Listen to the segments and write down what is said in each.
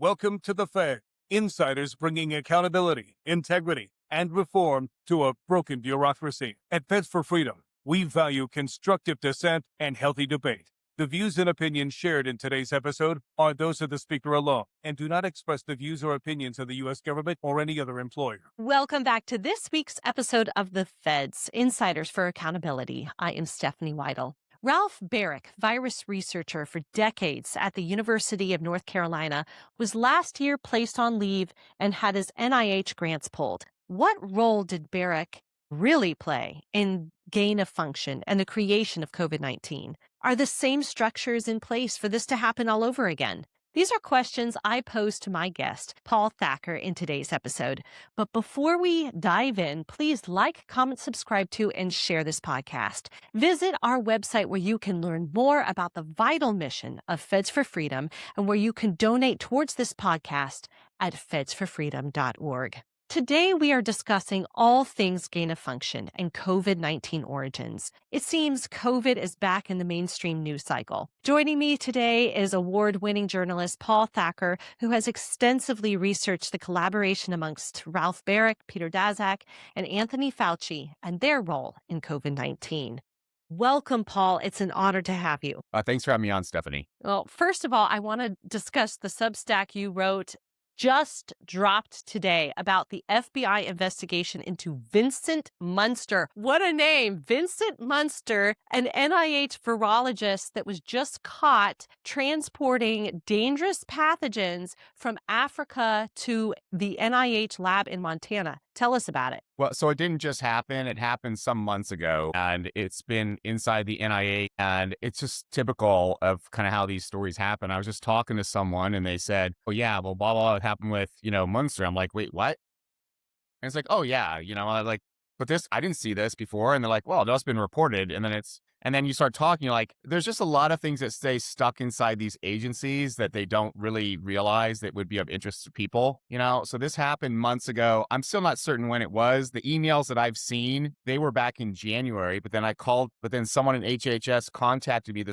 Welcome to the Fed. Insiders bringing accountability, integrity, and reform to a broken bureaucracy. At Feds for Freedom, we value constructive dissent and healthy debate. The views and opinions shared in today's episode are those of the speaker alone and do not express the views or opinions of the U.S. government or any other employer. Welcome back to this week's episode of the Feds, Insiders for Accountability. I am Stephanie Weidle. Ralph Baric, virus researcher for decades at the University of North Carolina, was last year placed on leave and had his NIH grants pulled. What role did Baric really play in gain of function and the creation of COVID-19? Are the same structures in place for this to happen all over again? These are questions I pose to my guest, Paul Thacker, in today's episode. But before we dive in, please like, comment, subscribe to, and share this podcast. Visit our website where you can learn more about the vital mission of Feds for Freedom and where you can donate towards this podcast at fedsforfreedom.org. Today, we are discussing all things gain of function and COVID-19 origins. It seems COVID is back in the mainstream news cycle. Joining me today is award-winning journalist Paul Thacker, who has extensively researched the collaboration amongst Ralph Baric, Peter Daszak, and Anthony Fauci and their role in COVID-19. Welcome, Paul. It's an honor to have you. Thanks for having me on, Stephanie. Well, first of all, I want to discuss the Substack you wrote just dropped today about the FBI investigation into Vincent Munster. What a name. Vincent Munster, an NIH virologist that was just caught transporting dangerous pathogens from Africa to the NIH lab in Montana. Tell us about it. Well, so it didn't just happen. It happened some months ago, and it's been inside the NIH, and it's just typical of kind of how these stories happen. I was just talking to someone, and they said, oh, yeah, well, blah, blah, blah, it happened with, Munster. I'm like, wait, what? And it's like, oh, yeah, I'm like, but I didn't see this before. And they're like, well, that's been reported. And then you start talking, you're like, there's just a lot of things that stay stuck inside these agencies that they don't really realize that would be of interest to people, So this happened months ago. I'm still not certain when it was. The emails that I've seen, they were back in January, but then someone in HHS contacted me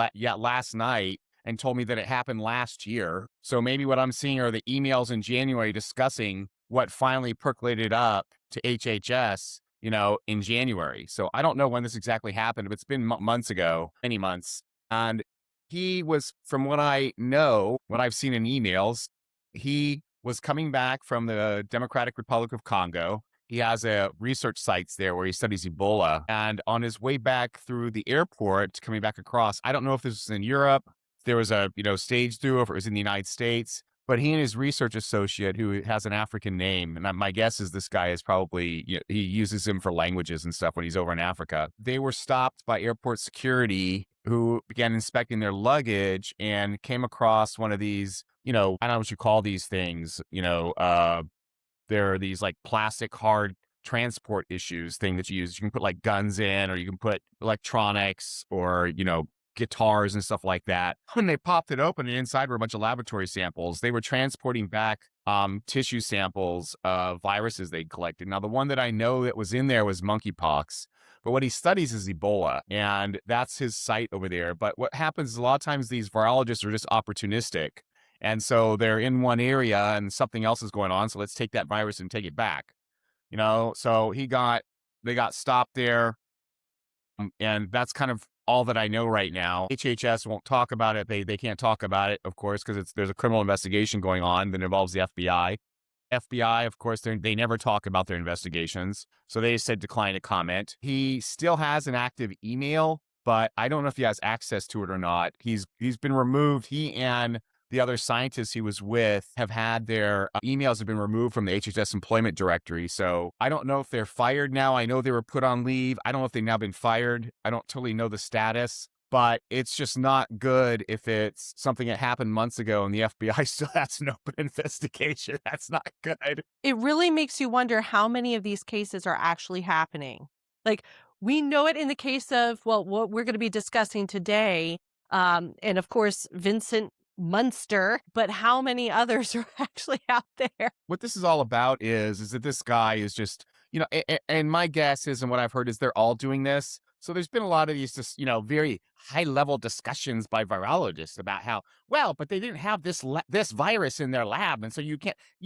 last night and told me that it happened last year. So maybe what I'm seeing are the emails in January discussing what finally percolated up to HHS, in January. So I don't know when this exactly happened, but it's been months ago, many months. And he was, from what I know, what I've seen in emails, he was coming back from the Democratic Republic of Congo. He has a research sites there where he studies Ebola. And on his way back through the airport, coming back across, I don't know if this was in Europe, if there was a, stage through, or if it was in the United States. But he and his research associate, who has an African name, and my guess is this guy is probably, he uses him for languages and stuff when he's over in Africa. They were stopped by airport security who began inspecting their luggage and came across one of these, I don't know what you call these things, there are these like plastic hard transport issues thing that you use. You can put like guns in, or you can put electronics, or, guitars and stuff like that. When they popped it open, and inside were a bunch of laboratory samples. They were transporting back tissue samples of viruses they collected. Now, the one that I know that was in there was monkeypox, but what he studies is Ebola, and that's his site over there. But what happens is a lot of times these virologists are just opportunistic. And so they're in one area and something else is going on. So let's take that virus and take it back. So they got stopped there. And that's kind of all that I know right now. HHS won't talk about it. They can't talk about it, of course, because there's a criminal investigation going on that involves the FBI. FBI, of course, they never talk about their investigations. So they said decline to comment. He still has an active email, but I don't know if he has access to it or not. He's been removed. He and the other scientists he was with have had their emails have been removed from the HHS employment directory. So I don't know if they're fired now. I know they were put on leave. I don't know if they've now been fired. I don't totally know the status, but it's just not good if it's something that happened months ago and the FBI still has an open investigation. That's not good. It really makes you wonder how many of these cases are actually happening. Like, we know it in the case of, what we're going to be discussing today. And of course, Vincent Munster, but how many others are actually out there? What this is all about is that this guy is just, and my guess is, and what I've heard is they're all doing this So there's been a lot of these just, very high level discussions by virologists about how, well, but they didn't have this virus in their lab. And so you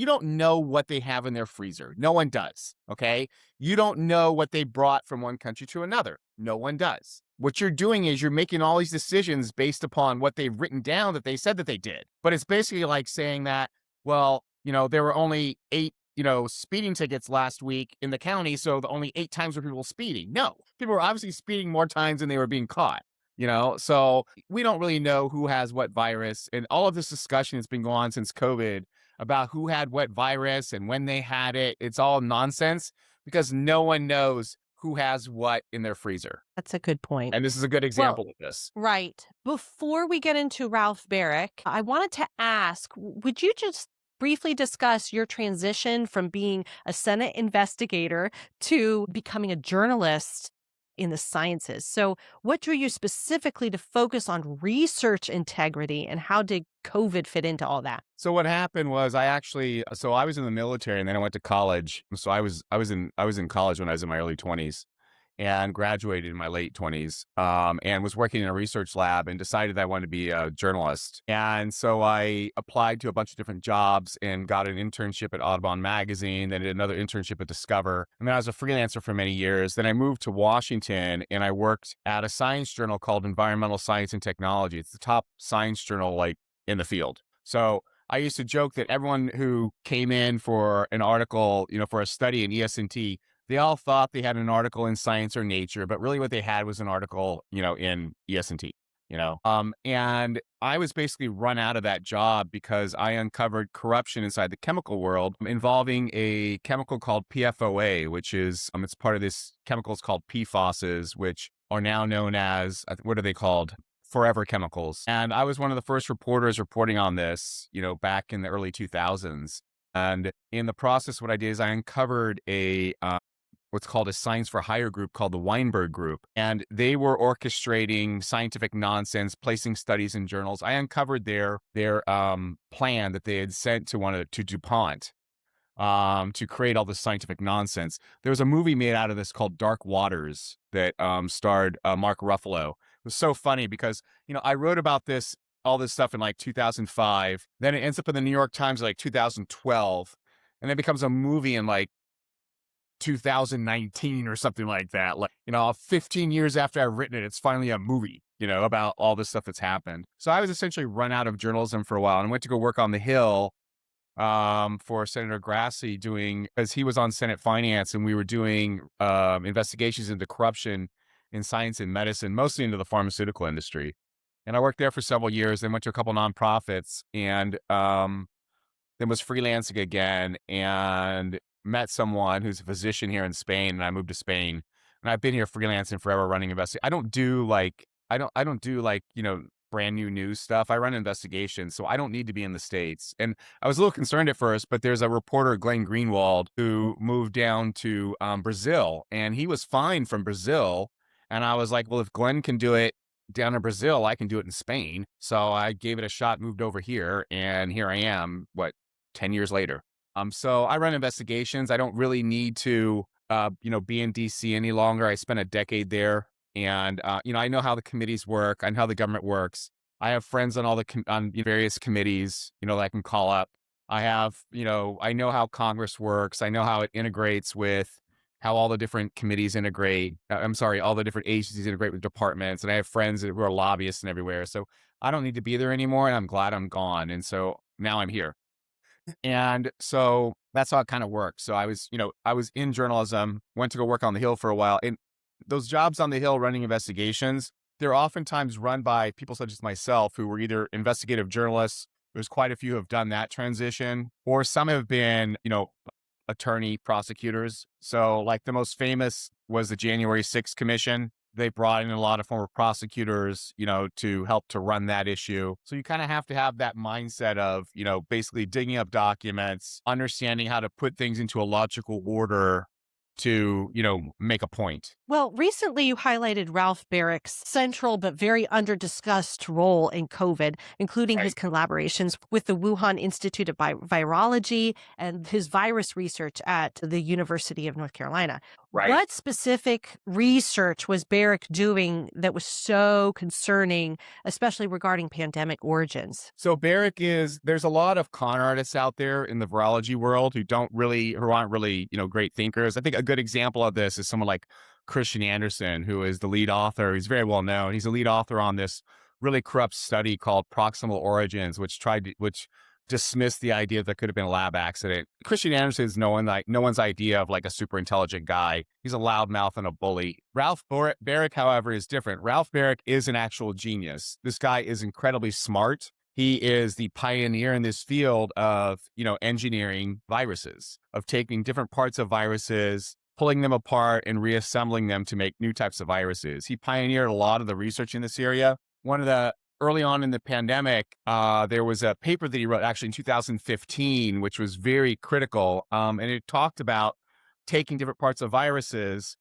don't know what they have in their freezer. No one does. Okay. You don't know what they brought from one country to another. No one does. What you're doing is you're making all these decisions based upon what they've written down that they said that they did. But it's basically like saying that, well, there were only 8 speeding tickets last week in the county, so the only 8 times were people speeding. No, people were obviously speeding more times than they were being caught, So we don't really know who has what virus, and all of this discussion has been going on since COVID about who had what virus and when they had it. It's all nonsense because no one knows who has what in their freezer. That's a good point. And this is a good example of this. Right. Before we get into Ralph Baric, I wanted to ask, would you just briefly discuss your transition from being a Senate investigator to becoming a journalist in the sciences? So what drew you specifically to focus on research integrity, and how did COVID fit into all that? So what happened was I was in the military and then I went to college. So I was in college when I was in my early 20s and graduated in my late 20s, and was working in a research lab and decided I wanted to be a journalist. And so I applied to a bunch of different jobs and got an internship at Audubon Magazine, then did another internship at Discover. And then I was a freelancer for many years. Then I moved to Washington and I worked at a science journal called Environmental Science and Technology. It's the top science journal in the field. So I used to joke that everyone who came in for an article, for a study in ES&T, they all thought they had an article in Science or Nature, but really what they had was an article, in ES&T, and I was basically run out of that job because I uncovered corruption inside the chemical world involving a chemical called PFOA, which is, it's part of this chemicals called PFOSs, which are now known as, what are they called? Forever chemicals. And I was one of the first reporters reporting on this, back in the early 2000s. And in the process, what I did is I uncovered what's called a Science for Hire group called the Weinberg Group. And they were orchestrating scientific nonsense, placing studies in journals. I uncovered their plan that they had sent to DuPont to create all this scientific nonsense. There was a movie made out of this called Dark Waters that starred Mark Ruffalo. It was so funny because, I wrote about all this stuff in 2005. Then it ends up in the New York Times in 2012. And then becomes a movie in 2019 or something like that. 15 years after I've written it, it's finally a movie, about all this stuff that's happened. So I was essentially run out of journalism for a while and went to go work on the Hill for Senator Grassley because he was on Senate Finance, and we were doing investigations into corruption in science and medicine, mostly into the pharmaceutical industry. And I worked there for several years, then went to a couple nonprofits, and then was freelancing again and met someone who's a physician here in Spain, and I moved to Spain. And I've been here freelancing forever, running investigations. I don't do brand new news stuff. I run investigations, so I don't need to be in the States. And I was a little concerned at first, but there's a reporter, Glenn Greenwald, who moved down to Brazil, and he was fine from Brazil. And I was like, well, if Glenn can do it down in Brazil, I can do it in Spain. So I gave it a shot, moved over here, and here I am, 10 years later. So I run investigations. I don't really need to, be in DC any longer. I spent a decade there. And, I know how the committees work. I know how the government works. I have friends on on various committees, that I can call up. I have, I know how Congress works. I know how it integrates with how all the different committees integrate. All the different agencies integrate with departments. And I have friends who are lobbyists and everywhere. So I don't need to be there anymore. And I'm glad I'm gone. And so now I'm here. And so that's how it kind of works. So I was in journalism, went to go work on the Hill for a while. And those jobs on the Hill running investigations, they're oftentimes run by people such as myself who were either investigative journalists. There's quite a few who have done that transition, or some have been, attorney prosecutors. So the most famous was the January 6th Commission. They brought in a lot of former prosecutors, to help to run that issue. So you kind of have to have that mindset of, basically digging up documents, understanding how to put things into a logical order to, make a point. Well, recently you highlighted Ralph Baric's central but very under-discussed role in COVID, including his Right. collaborations with the Wuhan Institute of Virology and his virus research at the University of North Carolina. Right. What specific research was Baric doing that was so concerning, especially regarding pandemic origins? So there's a lot of con artists out there in the virology world who aren't really, great thinkers. I think a good example of this is someone like Christian Andersen, who is the lead author. He's very well known. He's the lead author on this really corrupt study called Proximal Origins, which dismissed the idea that there could have been a lab accident. Christian Andersen is no one's idea of like a super intelligent guy. He's a loudmouth and a bully. Ralph Baric, however, is different. Ralph Baric is an actual genius. This guy is incredibly smart. He is the pioneer in this field of, engineering viruses, of taking different parts of viruses, pulling them apart and reassembling them to make new types of viruses. He pioneered a lot of the research in this area. Early on in the pandemic, there was a paper that he wrote actually in 2015, which was very critical. And it talked about taking different parts of viruses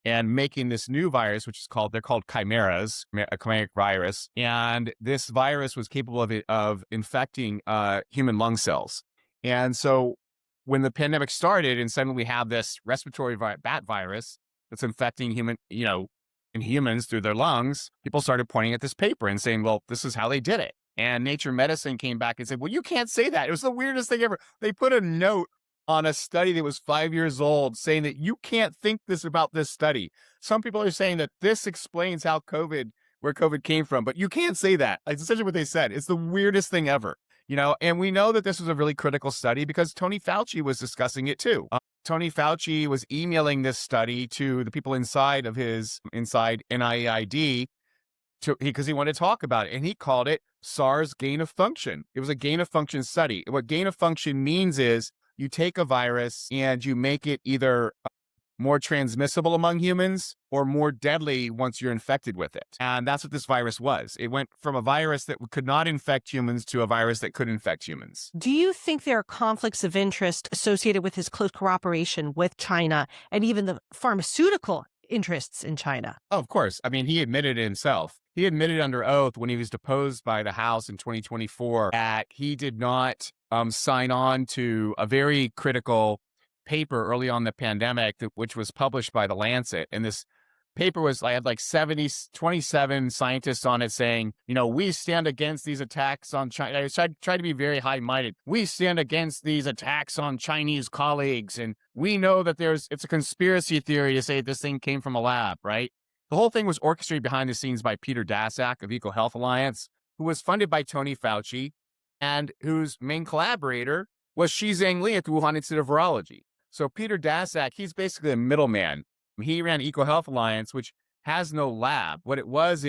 and making this new virus, they're called chimeras, a chimeric virus. And this virus was capable of infecting human lung cells. And so when the pandemic started and suddenly we have this respiratory bat virus that's infecting in humans through their lungs, people started pointing at this paper and saying, well, this is how they did it. And Nature Medicine came back and said, well, you can't say that. It was the weirdest thing ever. They put a note on a study that was 5 years old saying that you can't think this about this study. Some people are saying that this explains where COVID came from, but you can't say that. It's essentially what they said. It's the weirdest thing ever. And we know that this was a really critical study because Tony Fauci was discussing it too. Tony Fauci was emailing this study to the people inside NIAID because he wanted to talk about it. And he called it SARS gain of function. It was a gain of function study. What gain of function means is you take a virus and you make it either more transmissible among humans or more deadly once you're infected with it. And that's what this virus was. It went from a virus that could not infect humans to a virus that could infect humans. Do you think there are conflicts of interest associated with his close cooperation with China and even the pharmaceutical interests in China? Oh, of course. I mean, he admitted it himself. He admitted under oath when he was deposed by the House in 2024 that he did not sign on to a very critical paper early on in the pandemic, which was published by The Lancet. And this paper had like 27 scientists on it saying, we stand against these attacks on China. I tried to be very high-minded. We stand against these attacks on Chinese colleagues. And we know that it's a conspiracy theory to say this thing came from a lab, right? The whole thing was orchestrated behind the scenes by Peter Daszak of EcoHealth Alliance, who was funded by Tony Fauci and whose main collaborator was Shi Zhengli at the Wuhan Institute of Virology. So Peter Daszak, he's basically a middleman. He ran EcoHealth Alliance, which has no lab. What it was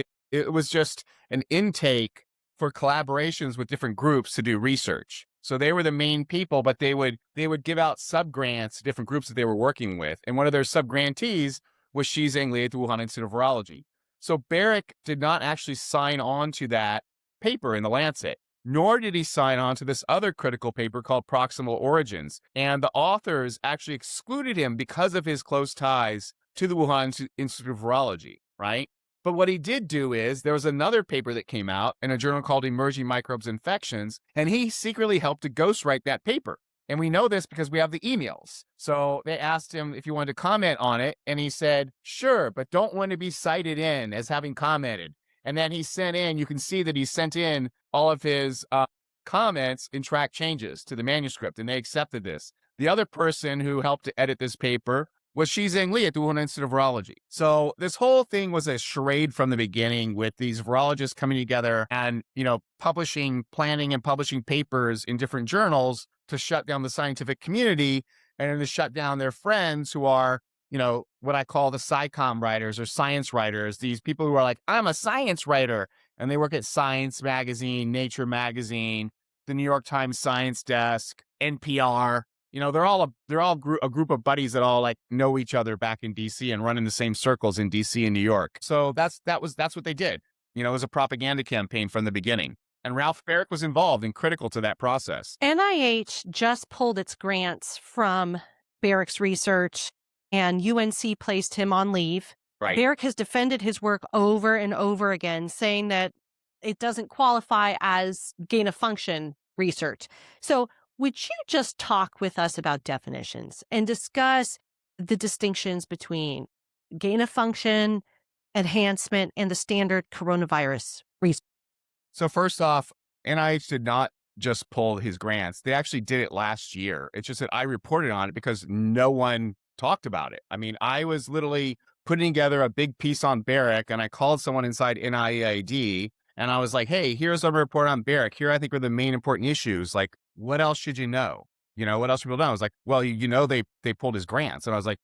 just an intake for collaborations with different groups to do research. So they were the main people, but they would give out sub-grants to different groups that they were working with. And one of their sub-grantees was Shi Zhengli at the Wuhan Institute of Virology. So Baric did not actually sign on to that paper in The Lancet, nor did he sign on to this other critical paper called Proximal Origins. And the authors actually excluded him because of his close ties to the Wuhan Institute of Virology, right? But what he did do is there was another paper that came out in a journal called Emerging Microbes Infections, and he secretly helped to ghostwrite that paper. And we know this because we have the emails. So they asked him if he wanted to comment on it, and he said, sure, but don't want to be cited in as having commented. And then you can see that he sent in all of his comments and track changes to the manuscript, and they accepted this. The other person who helped to edit this paper was Shi Zhengli at the Wuhan Institute of Virology. So this whole thing was a charade from the beginning, with these virologists coming together and, planning and publishing papers in different journals to shut down the scientific community and to shut down their friends who are, what I call the SciComm writers or science writers. These people who are like, I'm a science writer, and they work at Science Magazine, Nature Magazine, the New York Times Science Desk, NPR. They're all a group of buddies that all know each other back in DC and run in the same circles in DC and New York. So that's what they did. It was a propaganda campaign from the beginning. And Ralph Baric was involved and critical to that process. NIH just pulled its grants from Baric's research, and UNC placed him on leave. Right. Baric has defended his work over and over again, saying that it doesn't qualify as gain of function research. So, would you just talk with us about definitions and discuss the distinctions between gain of function, enhancement, and the standard coronavirus research? So first off, NIH did not just pull his grants. They actually did it last year. It's just that I reported on it because no one talked about it. I mean, I was literally putting together a big piece on Baric, and I called someone inside NIAID and I was like, hey, here's a report on Baric. Here I think are the main important issues. Like, what else should you know? What else should people know? I was like, well, they pulled his grants. And I was like,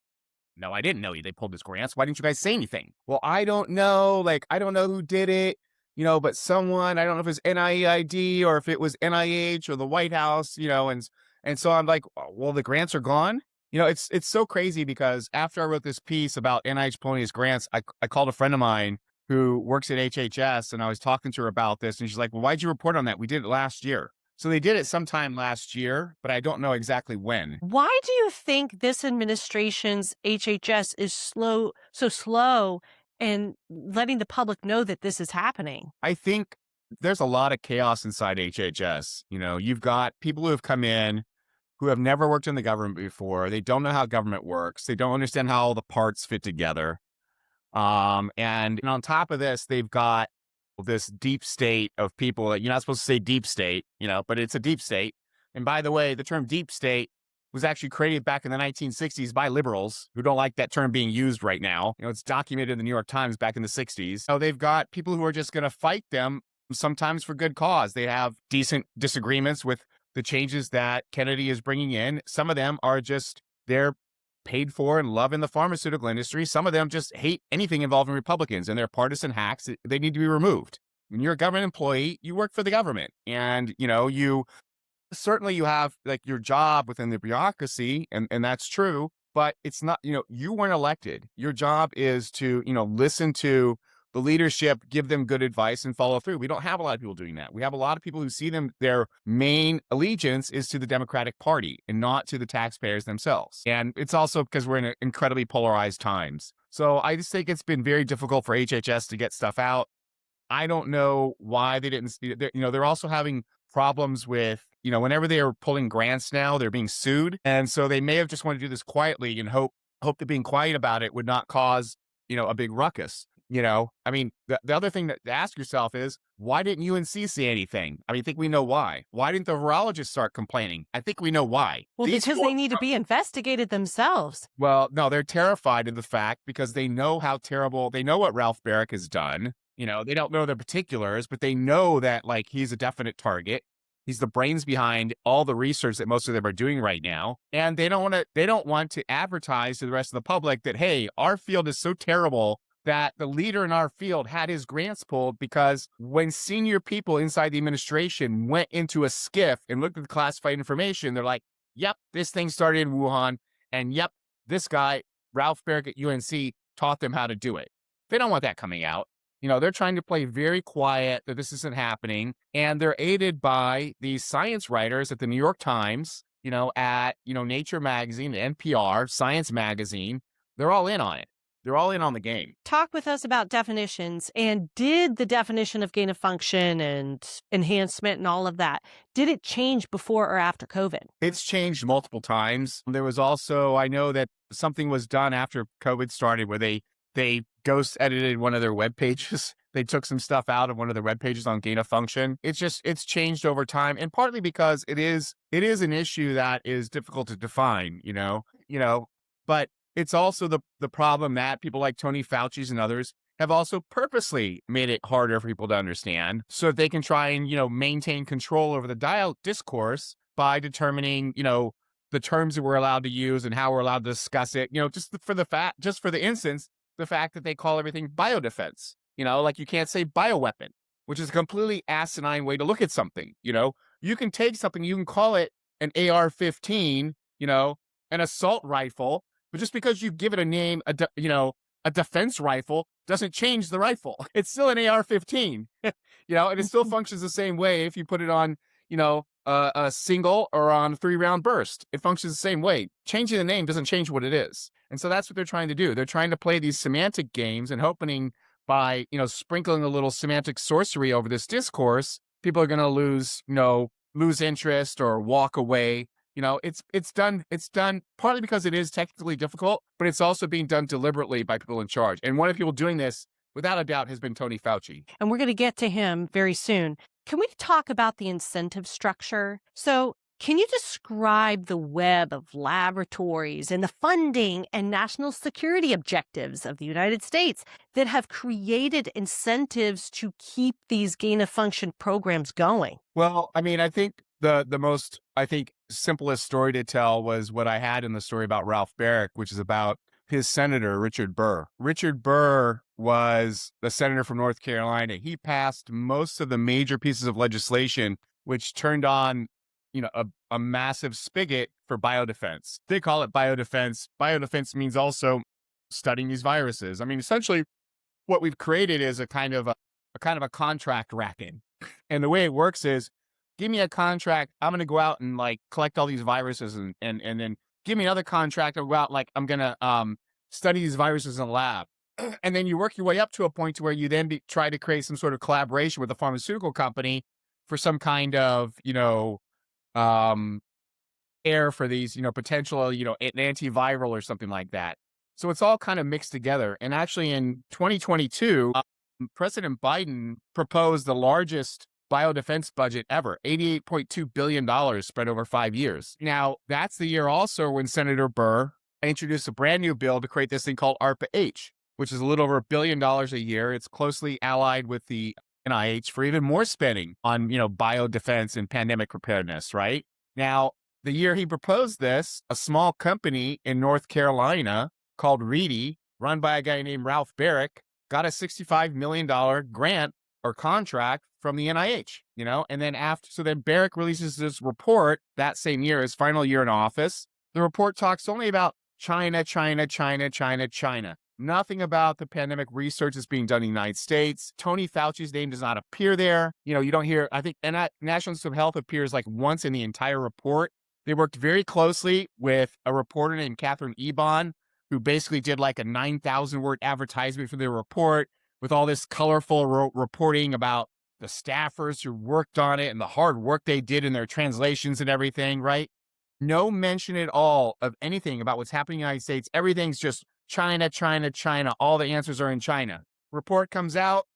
no, I didn't know they pulled his grants. Why didn't you guys say anything? Well, I don't know. Like, I don't know who did it, but someone, I don't know if it was NIAID or if it was NIH or the White House, and so I'm like, well, the grants are gone. It's so crazy because after I wrote this piece about NIH pulling his grants, I called a friend of mine who works at HHS and I was talking to her about this. And she's like, well, why'd you report on that? We did it last year. So they did it sometime last year, but I don't know exactly when. Why do you think this administration's HHS is so slow in letting the public know that this is happening? I think there's a lot of chaos inside HHS. You've got people who have come in who have never worked in the government before. They don't know how government works. They don't understand how all the parts fit together. And on top of this, they've got this deep state of people that you're not supposed to say deep state, but it's a deep state. And by the way, the term deep state was actually created back in the 1960s by liberals who don't like that term being used right now. It's documented in the New York Times back in the 60s. So they've got people who are just going to fight them, sometimes for good cause. They have decent disagreements with the changes that Kennedy is bringing in. Some of them are just, they're paid for and love in the pharmaceutical industry. Some of them just hate anything involving Republicans and they're partisan hacks. They need to be removed. When you're a government employee, you work for the government, and you certainly you have like your job within the bureaucracy, and that's true, but it's not, you weren't elected. Your job is to, listen to the leadership, give them good advice and follow through. We don't have a lot of people doing that. We have a lot of people who see their main allegiance is to the Democratic Party and not to the taxpayers themselves. And it's also because we're in incredibly polarized times. So I just think it's been very difficult for HHS to get stuff out. I don't know why they didn't, they're also having problems with, whenever they are pulling grants now, they're being sued. And so they may have just wanted to do this quietly and hope that being quiet about it would not cause, a big ruckus. I mean, the other thing to ask yourself is, why didn't UNC say anything? I mean, I think we know why. Why didn't the virologists start complaining? I think we know why. Well, because they need to be investigated themselves. Well, no, they're terrified of the fact because they know how terrible, they know what Ralph Baric has done. They don't know the particulars, but they know that like he's a definite target. He's the brains behind all the research that most of them are doing right now. And they don't want to advertise to the rest of the public that, hey, our field is so terrible that the leader in our field had his grants pulled because when senior people inside the administration went into a skiff and looked at the classified information, they're like, yep, this thing started in Wuhan. And yep, this guy, Ralph Baric at UNC, taught them how to do it. They don't want that coming out. They're trying to play very quiet that this isn't happening. And they're aided by these science writers at the New York Times, at, Nature Magazine, NPR, Science Magazine. They're all in on it. They're all in on the game. Talk with us about definitions. And did the definition of gain of function and enhancement and all of that, did it change before or after COVID? It's changed multiple times. There was also, I know that something was done after COVID started where they ghost edited one of their web pages. They took some stuff out of one of their web pages on gain of function. It's changed over time, and partly because it is an issue that is difficult to define, but it's also the problem that people like Tony Fauci's and others have also purposely made it harder for people to understand so that they can try and, maintain control over the discourse by determining, the terms that we're allowed to use and how we're allowed to discuss it, just for the instance, the fact that they call everything biodefense, like you can't say bioweapon, which is a completely asinine way to look at something. You can take something, you can call it an AR-15, an assault rifle, but just because you give it a name, a defense rifle doesn't change the rifle. It's still an AR-15, and it still functions the same way if you put it on, a single or on a 3-round burst. It functions the same way. Changing the name doesn't change what it is. And so that's what they're trying to do. They're trying to play these semantic games and hoping by, sprinkling a little semantic sorcery over this discourse, people are going to lose interest or walk away. It's done partly because it is technically difficult, but it's also being done deliberately by people in charge. And one of the people doing this, without a doubt, has been Tony Fauci. And we're going to get to him very soon. Can we talk about the incentive structure? So, can you describe the web of laboratories and the funding and national security objectives of the United States that have created incentives to keep these gain-of-function programs going? Well, I think the most, simplest story to tell was what I had in the story about Ralph Baric, which is about his senator, Richard Burr. Richard Burr was the senator from North Carolina. He passed most of the major pieces of legislation, which turned on a massive spigot for biodefense. They call it biodefense. Biodefense means also studying these viruses. Essentially, what we've created is a kind of a contract racket. And the way it works is, give me a contract. I'm going to go out and collect all these viruses, and then give me another contract. I'll go out I'm going to study these viruses in a lab. And then you work your way up to a point to where you then try to create some sort of collaboration with a pharmaceutical company for some kind of air for these, potential, an antiviral or something like that. So it's all kind of mixed together. And actually in 2022, President Biden proposed the largest biodefense budget ever, $88.2 billion spread over 5 years. Now, that's the year also when Senator Burr introduced a brand new bill to create this thing called ARPA-H, which is a little over $1 billion a year. It's closely allied with the NIH for even more spending on, biodefense and pandemic preparedness, right? Now, the year he proposed this, a small company in North Carolina called Reedy, run by a guy named Ralph Baric, got a $65 million grant or contract from the NIH, and then then Baric releases this report that same year, his final year in office. The report talks only about China. Nothing about the pandemic research that's being done in the United States. Tony Fauci's name does not appear there. You don't hear, I think, and National Institute of Health appears once in the entire report. They worked very closely with a reporter named Catherine Ebon, who basically did a 9,000 word advertisement for their report with all this colorful reporting about the staffers who worked on it and the hard work they did in their translations and everything, right? No mention at all of anything about what's happening in the United States. Everything's just China. All the answers are in China. Report comes out,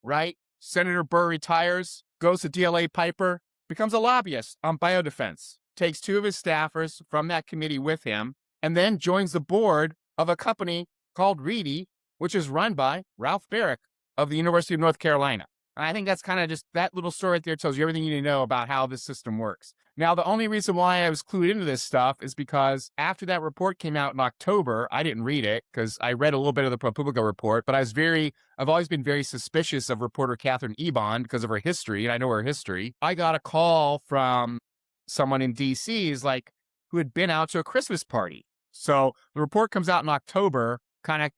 right? Senator Burr retires, goes to DLA Piper, becomes a lobbyist on biodefense, takes 2 of his staffers from that committee with him, and then joins the board of a company called Reedy, which is run by Ralph Baric of the University of North Carolina. And I think that's kind of just that little story right there tells you everything you need to know about how this system works. Now, the only reason why I was clued into this stuff is because after that report came out in October, I didn't read it because I read a little bit of the ProPublica report, but I've always been very suspicious of reporter Catherine Ebon because of her history, and I know her history. I got a call from someone in DC who had been out to a Christmas party. So the report comes out in October, kind of,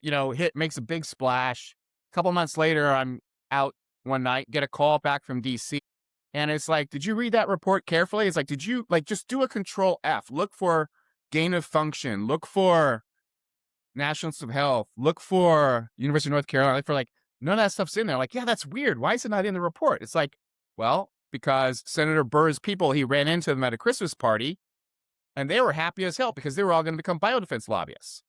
makes a big splash. A couple months later, I'm out one night, get a call back from DC. And it's did you read that report carefully? It's did you just do a control F, look for gain of function, look for National Institute of Health, look for University of North Carolina, look for none of that stuff's in there. Yeah, that's weird. Why is it not in the report? It's well, because Senator Burr's people, he ran into them at a Christmas party and they were happy as hell because they were all going to become biodefense lobbyists.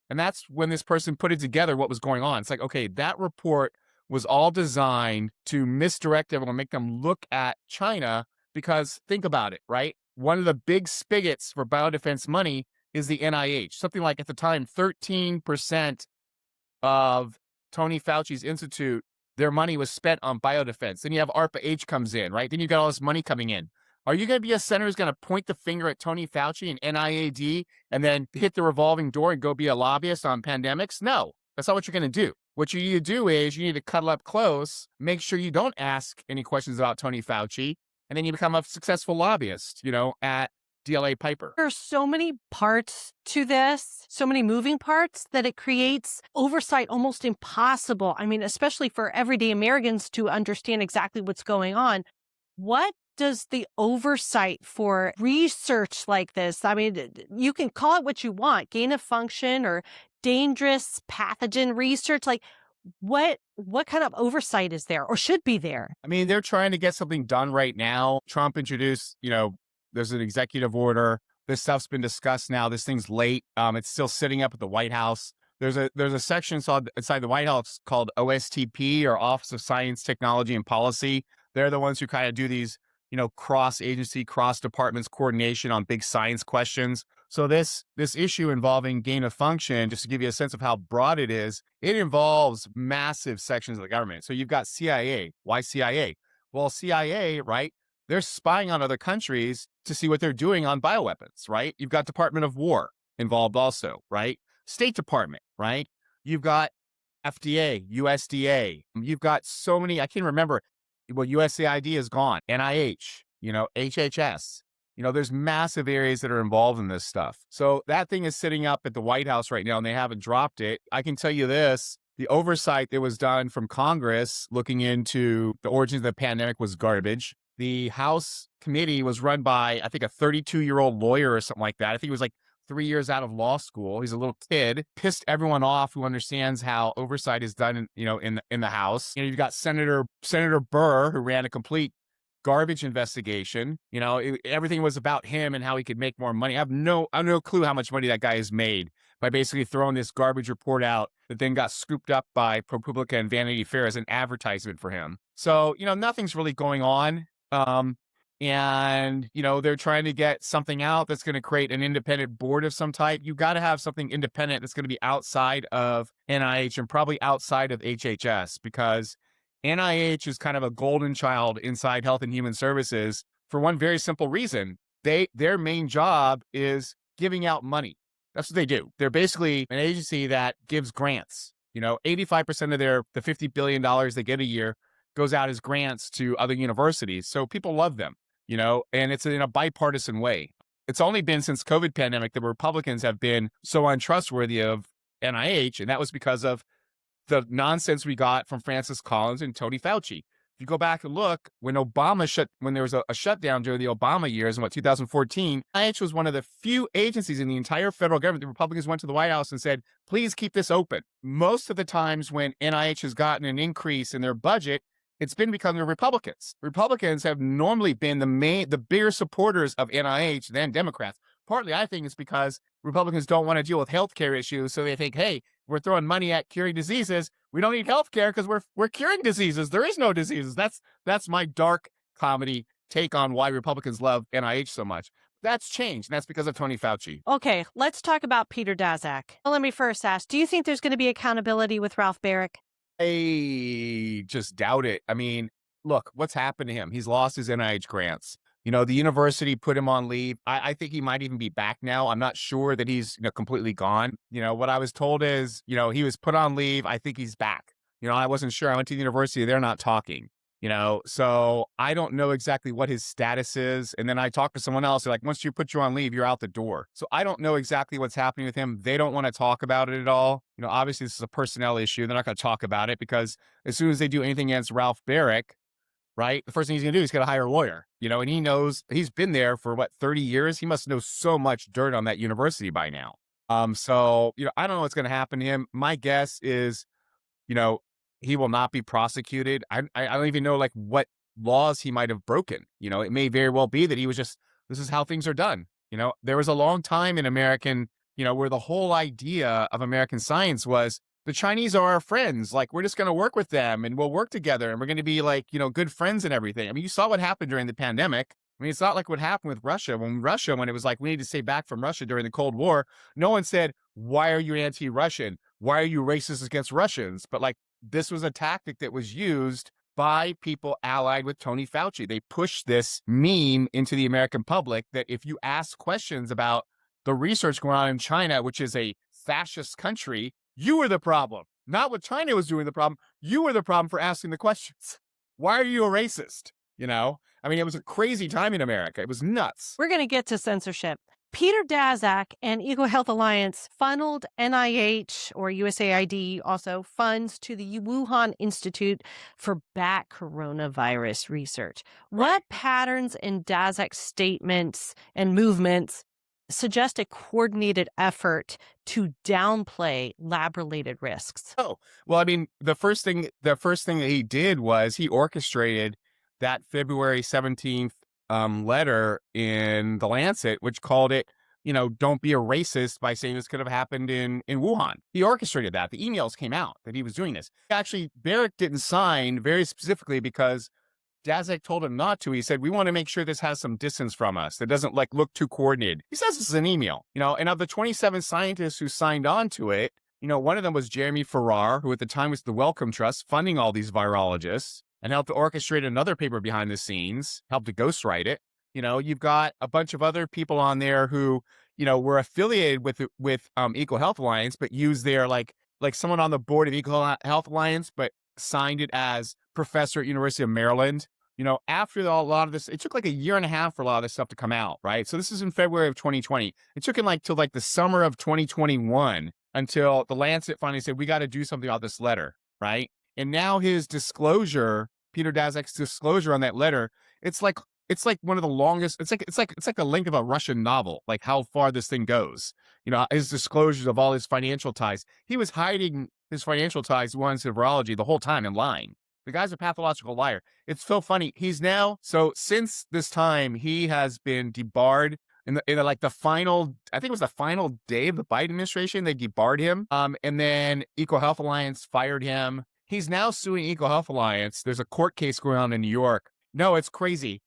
And that's when this person put it together what was going on. It's okay, that report was all designed to misdirect everyone, and make them look at China, because think about it, right? One of the big spigots for biodefense money is the NIH. Something like at the time, 13% of Tony Fauci's institute, their money was spent on biodefense. Then you have ARPA-H comes in, right? Then you got all this money coming in. Are you going to be a senator who's going to point the finger at Tony Fauci and NIAID and then hit the revolving door and go be a lobbyist on pandemics? No, that's not what you're going to do. What you need to do is you need to cuddle up close, make sure you don't ask any questions about Tony Fauci, and then you become a successful lobbyist, at DLA Piper. There are so many parts to this, so many moving parts that it creates oversight almost impossible. Especially for everyday Americans to understand exactly what's going on. What does the oversight for research like this, I mean, you can call it what you want, gain of function or dangerous pathogen research, like what kind of oversight is there or should be there? I mean, they're trying to get something done right now. Trump introduced, there's an executive order. This stuff's been discussed now. This thing's late. It's still sitting up at the White House. There's a section inside the White House called OSTP, or Office of Science, Technology, and Policy. They're the ones who kind of do these, cross-agency, cross-departments coordination on big science questions. So this issue involving gain of function, just to give you a sense of how broad it is, it involves massive sections of the government. So you've got CIA. Why CIA? Well, CIA, right? They're spying on other countries to see what they're doing on bioweapons, right? You've got Department of War involved also, right? State Department, right? You've got FDA, USDA. You've got so many, I can't remember. Well, USAID is gone. NIH, HHS. There's massive areas that are involved in this stuff. So that thing is sitting up at the White House right now, and they haven't dropped it. I can tell you this, the oversight that was done from Congress looking into the origins of the pandemic was garbage. The House committee was run by, I think, a 32-year-old lawyer or something like that. I think he was like 3 years out of law school. He's a little kid, pissed everyone off who understands how oversight is done in the House. You've got Senator Burr, who ran a complete garbage investigation. Everything was about him and how he could make more money. I have no clue how much money that guy has made by basically throwing this garbage report out that then got scooped up by ProPublica and Vanity Fair as an advertisement for him. So, nothing's really going on. And, they're trying to get something out that's going to create an independent board of some type. You've got to have something independent that's going to be outside of NIH and probably outside of HHS, because NIH is kind of a golden child inside Health and Human Services for one very simple reason. Their main job is giving out money. That's what they do. They're basically an agency that gives grants. 85% of the $50 billion they get a year goes out as grants to other universities. So people love them, and it's in a bipartisan way. It's only been since COVID pandemic that Republicans have been so untrustworthy of NIH, and that was because of the nonsense we got from Francis Collins and Tony Fauci. If you go back and look, when there was a shutdown during the Obama years in 2014, NIH was one of the few agencies in the entire federal government. The Republicans went to the White House and said, please keep this open. Most of the times when NIH has gotten an increase in their budget, it's been because of Republicans. Republicans have normally been the bigger supporters of NIH than Democrats. Partly, I think, it's because Republicans don't want to deal with healthcare issues. So they think, hey, we're throwing money at curing diseases. We don't need healthcare because we're curing diseases. There is no diseases. That's my dark comedy take on why Republicans love NIH so much. That's changed, and that's because of Tony Fauci. Okay, let's talk about Peter Daszak. Well, let me first ask, do you think there's going to be accountability with Ralph Baric? I just doubt it. I mean, look, what's happened to him? He's lost his NIH grants. The university put him on leave. I think he might even be back now. I'm not sure that he's completely gone. What I was told is, he was put on leave. I think he's back. I wasn't sure. I went to the university. They're not talking. So I don't know exactly what his status is. And then I talked to someone else. They're like, once you put you on leave, you're out the door. So I don't know exactly what's happening with him. They don't want to talk about it at all. Obviously this is a personnel issue. They're not going to talk about it because as soon as they do anything against Ralph Baric, right, the first thing he's going to do is he's going to hire a lawyer, and he knows he's been there for 30 years. He must know so much dirt on that university by now. So, I don't know what's going to happen to him. My guess is, he will not be prosecuted. I don't even know what laws he might have broken. It may very well be that he was just, this is how things are done. There was a long time in American, where the whole idea of American science was the Chinese are our friends. We're just going to work with them and we'll work together and we're going to be good friends and everything. I mean, you saw what happened during the pandemic. I mean, it's not like what happened with Russia. When it was we need to stay back from Russia during the Cold War, no one said, why are you anti-Russian? Why are you racist against Russians? But this was a tactic that was used by people allied with Tony Fauci. They pushed this meme into the American public that if you ask questions about the research going on in China, which is a fascist country, you were the problem. Not what China was doing the problem. You were the problem for asking the questions. Why are you a racist? I mean, it was a crazy time in America. It was nuts. We're going to get to censorship. Peter Daszak and EcoHealth Alliance funneled NIH or USAID also funds to the Wuhan Institute for bat coronavirus research. What patterns in Daszak's statements and movements suggest a coordinated effort to downplay lab-related risks? Oh, well, I mean, the first thing that he did was he orchestrated that February 17th letter in the Lancet, which called it, don't be a racist by saying this could have happened in Wuhan. He orchestrated that. The emails came out that he was doing this. Actually, Baric didn't sign very specifically because Daszak told him not to. He said, we want to make sure this has some distance from us. That doesn't look too coordinated. He says this is an email, and of the 27 scientists who signed on to it, one of them was Jeremy Farrar, who at the time was the Wellcome Trust funding all these virologists and helped to orchestrate another paper behind the scenes, helped to ghostwrite it. You've got a bunch of other people on there who, were affiliated with EcoHealth Alliance, but used their like someone on the board of EcoHealth Alliance, but signed it as professor at University of Maryland. After a lot of this, it took like a year and a half for a lot of this stuff to come out, right? So this is in February of 2020. It took him till the summer of 2021 until the Lancet finally said, we got to do something about this letter, right? And now his disclosure, Peter Daszak's disclosure on that letter, it's like one of the longest. It's like the length of a Russian novel, like how far this thing goes. His disclosures of all his financial ties. He was hiding his financial ties to Wuhan Institute of Virology the whole time and lying. The guy's a pathological liar. It's so funny. Since this time, he has been debarred in the final, I think it was the final day of the Biden administration, they debarred him. And then EcoHealth Alliance fired him. He's now suing EcoHealth Alliance. There's a court case going on in New York. No, it's crazy.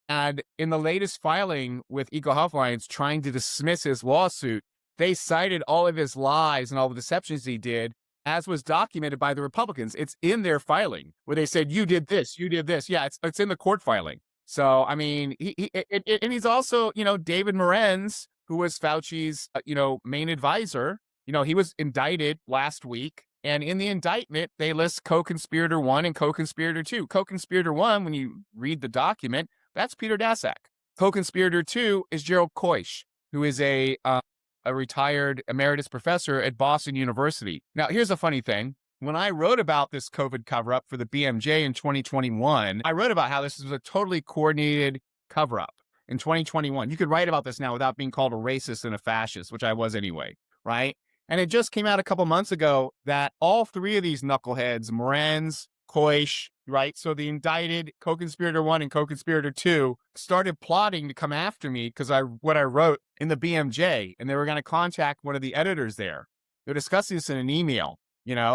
And in the latest filing with EcoHealth Alliance trying to dismiss his lawsuit, they cited all of his lies and all the deceptions he did, as was documented by the Republicans. It's in their filing where they said, you did this, you did this. Yeah, it's in the court filing. So, I mean, and he's also, David Morenz, who was Fauci's, main advisor, he was indicted last week. And in the indictment, they list co-conspirator 1 and co-conspirator 2. Co-conspirator 1, when you read the document, that's Peter Daszak. Co-conspirator 2 is Gerald Koish, who is a retired emeritus professor at Boston University. Now, here's a funny thing. When I wrote about this COVID cover-up for the BMJ in 2021, I wrote about how this was a totally coordinated cover-up in 2021. You could write about this now without being called a racist and a fascist, which I was anyway, right? And it just came out a couple months ago that all three of these knuckleheads, Morenz, Koish, right? So the indicted co-conspirator 1 and co-conspirator 2 started plotting to come after me because what I wrote in the BMJ, and they were going to contact one of the editors there. They're discussing this in an email,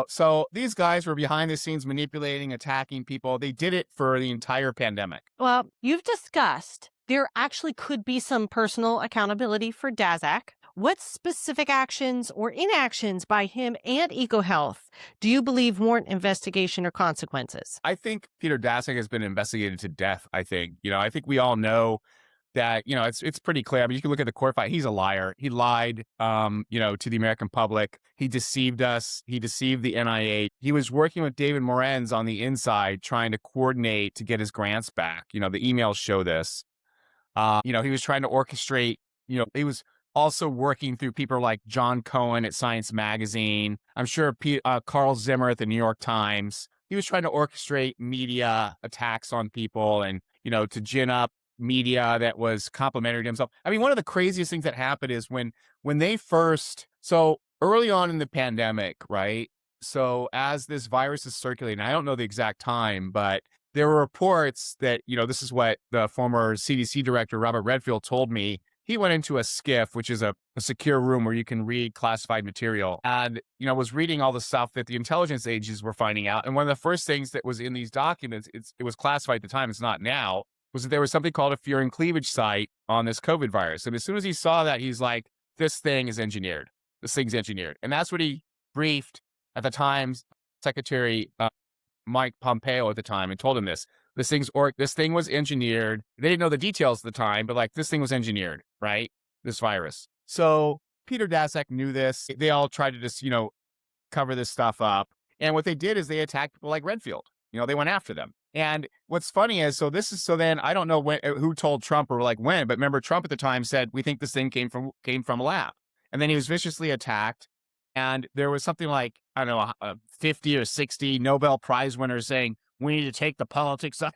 So these guys were behind the scenes manipulating, attacking people. They did it for the entire pandemic. Well, you've discussed there actually could be some personal accountability for Daszak. What specific actions or inactions by him and EcoHealth do you believe warrant investigation or consequences? I think Peter Daszak has been investigated to death, I think. I think we all know that, it's pretty clear. I mean, you can look at the court fight. He's a liar. He lied, to the American public. He deceived us. He deceived the NIH. He was working with David Morenz on the inside, trying to coordinate to get his grants back. The emails show this. He was trying to orchestrate, he was also working through people like John Cohen at Science Magazine. I'm sure Carl Zimmer at the New York Times. He was trying to orchestrate media attacks on people and, to gin up media that was complimentary to himself. I mean, one of the craziest things that happened is when they first, so early on in the pandemic, right? So as this virus is circulating, I don't know the exact time, but there were reports that, this is what the former CDC director, Robert Redfield, told me. He went into a SCIF, which is a secure room where you can read classified material, and, was reading all the stuff that the intelligence agencies were finding out. And one of the first things that was in these documents, it was classified at the time, it's not now, was that there was something called a fear and cleavage site on this COVID virus. And as soon as he saw that, he's like, this thing is engineered. This thing's engineered. And that's what he briefed at the time Secretary Mike Pompeo at the time and told him this. This thing was engineered. They didn't know the details at the time, but this thing was engineered, right? This virus. So Peter Daszak knew this. They all tried to just, cover this stuff up. And what they did is they attacked people like Redfield. They went after them. And what's funny is, so then I don't know who told Trump or like when, but remember Trump at the time said, we think this thing came from a lab. And then he was viciously attacked. And there was something like, I don't know, 50 or 60 Nobel Prize winners saying, we need to take the politics out.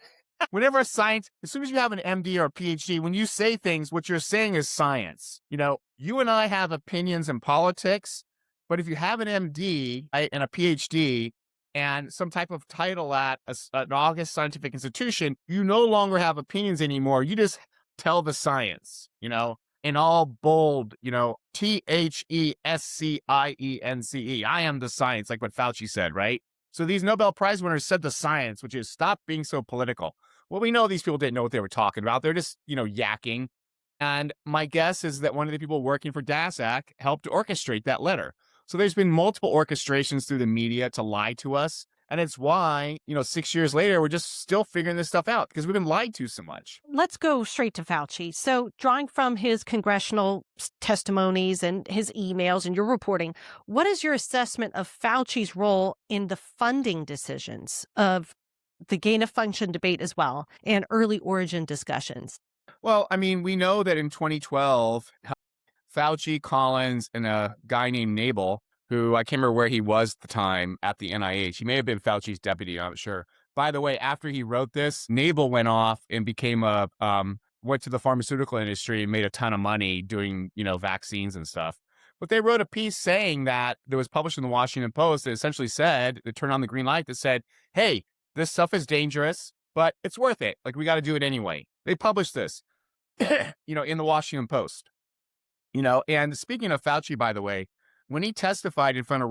Whenever a science, as soon as you have an MD or a PhD, when you say things, what you're saying is science. You and I have opinions in politics, but if you have an MD and a PhD and some type of title at an August scientific institution, you no longer have opinions anymore. You just tell the science, in all bold, THESCIENCE. I am the science, like what Fauci said, right? So these Nobel Prize winners said the science, which is stop being so political. Well, we know these people didn't know what they were talking about. They're just, yakking. And my guess is that one of the people working for DASAC helped orchestrate that letter. So there's been multiple orchestrations through the media to lie to us. And it's why, 6 years later, we're just still figuring this stuff out because we've been lied to so much. Let's go straight to Fauci. So drawing from his congressional testimonies and his emails and your reporting, what is your assessment of Fauci's role in the funding decisions of the gain of function debate as well and early origin discussions? Well, we know that in 2012, Fauci, Collins, and a guy named Nabel, who I can't remember where he was at the time at the NIH. He may have been Fauci's deputy, I'm not sure. By the way, after he wrote this, Nabel went off and became went to the pharmaceutical industry and made a ton of money doing, vaccines and stuff. But they wrote a piece saying that was published in the Washington Post that essentially said, it turned on the green light that said, hey, this stuff is dangerous, but it's worth it. Like, we got to do it anyway. They published this, in the Washington Post. And speaking of Fauci, by the way, when he testified in front of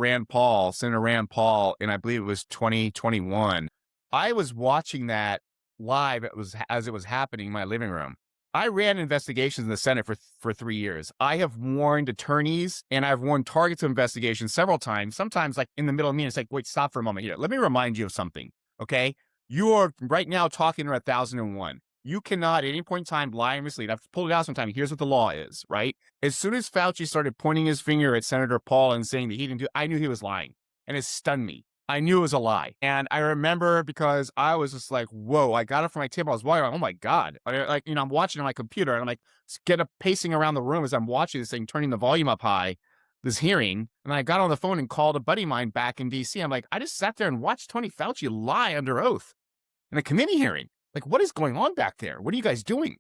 Senator Rand Paul, and I believe it was 2021, I was watching that live as it was happening in my living room. I ran investigations in the Senate for 3 years. I have warned attorneys and I've warned targets of investigations several times, sometimes like in the middle of me, it's like, wait, stop for a moment here. Let me remind you of something, okay? You are right now talking to 1001. You cannot at any point in time lie and mislead. I've pulled it out sometime. Here's what the law is, right? As soon as Fauci started pointing his finger at Senator Paul and saying that he didn't do, I knew he was lying. And it stunned me. I knew it was a lie. And I remember because I was just like, whoa, I got it from my table. I was wondering, oh my God. I'm watching on my computer and I'm like, pacing around the room as I'm watching this thing, turning the volume up high, this hearing. And I got on the phone and called a buddy of mine back in DC. I'm like, I just sat there and watched Tony Fauci lie under oath in a committee hearing. Like, what is going on back there? What are you guys doing?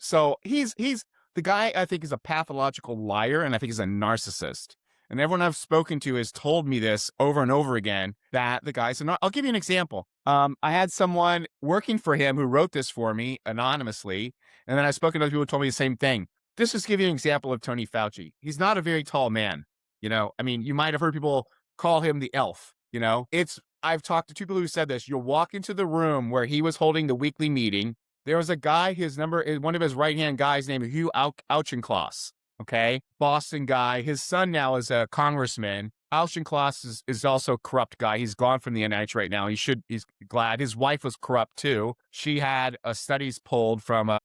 So he's the guy I think is a pathological liar, and I think he's a narcissist. And everyone I've spoken to has told me this over and over again, that the guy's a I'll give you an example. I had someone working for him who wrote this for me anonymously, and then I've spoken to other people who told me the same thing. This just give you an example of Tony Fauci. He's not a very tall man. You might have heard people call him the elf. I've talked to two people who said this. You'll walk into the room where he was holding the weekly meeting. There was a guy, one of his right-hand guys named Hugh Auchincloss, okay? Boston guy. His son now is a congressman. Auchincloss is also a corrupt guy. He's gone from the NIH right now. He's glad. His wife was corrupt too. She had studies pulled from a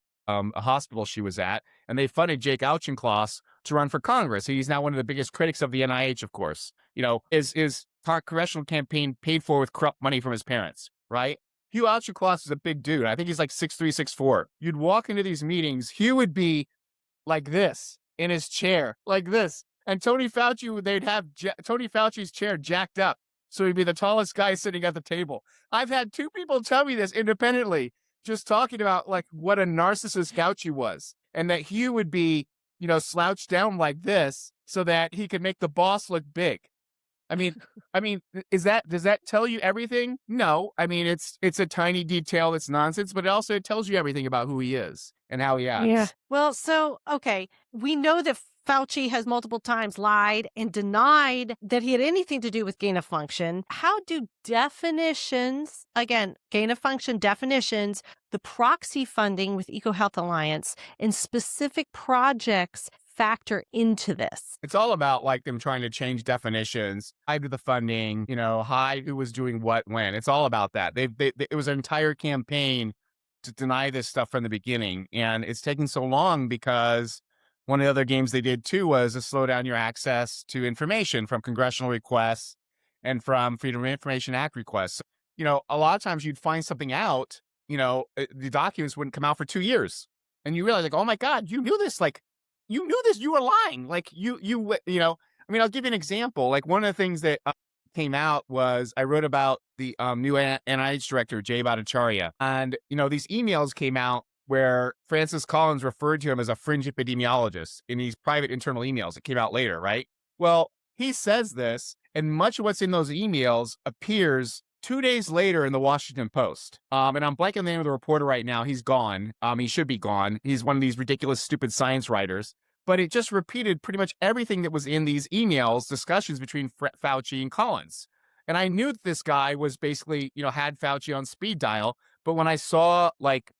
hospital she was at, and they funded Jake Auchincloss to run for Congress. He's now one of the biggest critics of the NIH, of course. His congressional campaign paid for with corrupt money from his parents, right? Hugh Auchincloss is a big dude. I think he's like 6'3", 6'4". You'd walk into these meetings, Hugh would be like this in his chair, like this. And Tony Fauci, they'd have Tony Fauci's chair jacked up. So he'd be the tallest guy sitting at the table. I've had two people tell me this independently, just talking about like what a narcissist Fauci was. And that Hugh would be, slouched down like this so that he could make the boss look big. Does that tell you everything? No. It's a tiny detail that's nonsense, but it tells you everything about who he is and how he acts. Yeah. Well, okay. We know that Fauci has multiple times lied and denied that he had anything to do with gain of function. How do definitions, again, gain of function definitions, the proxy funding with EcoHealth Alliance, and specific projects factor into this? It's all about like them trying to change definitions, hide the funding, hide who was doing what when. It's all about that. It was an entire campaign to deny this stuff from the beginning, and it's taking so long because one of the other games they did too was to slow down your access to information from congressional requests and from Freedom of Information Act requests. a lot of times you'd find something out, the documents wouldn't come out for 2 years. And you realize like, oh my God, you knew this. Like, you knew this, you were lying. Like I mean, I'll give you an example. Like one of the things that came out was I wrote about the new NIH director, Jay Bhattacharya. And, these emails came out where Francis Collins referred to him as a fringe epidemiologist in these private internal emails. It came out later, right? Well, he says this, and much of what's in those emails appears 2 days later in the Washington Post. And I'm blanking the name of the reporter right now. He's gone. He should be gone. He's one of these ridiculous, stupid science writers. But it just repeated pretty much everything that was in these emails, discussions between Fauci and Collins. And I knew that this guy was basically, had Fauci on speed dial. But when I saw like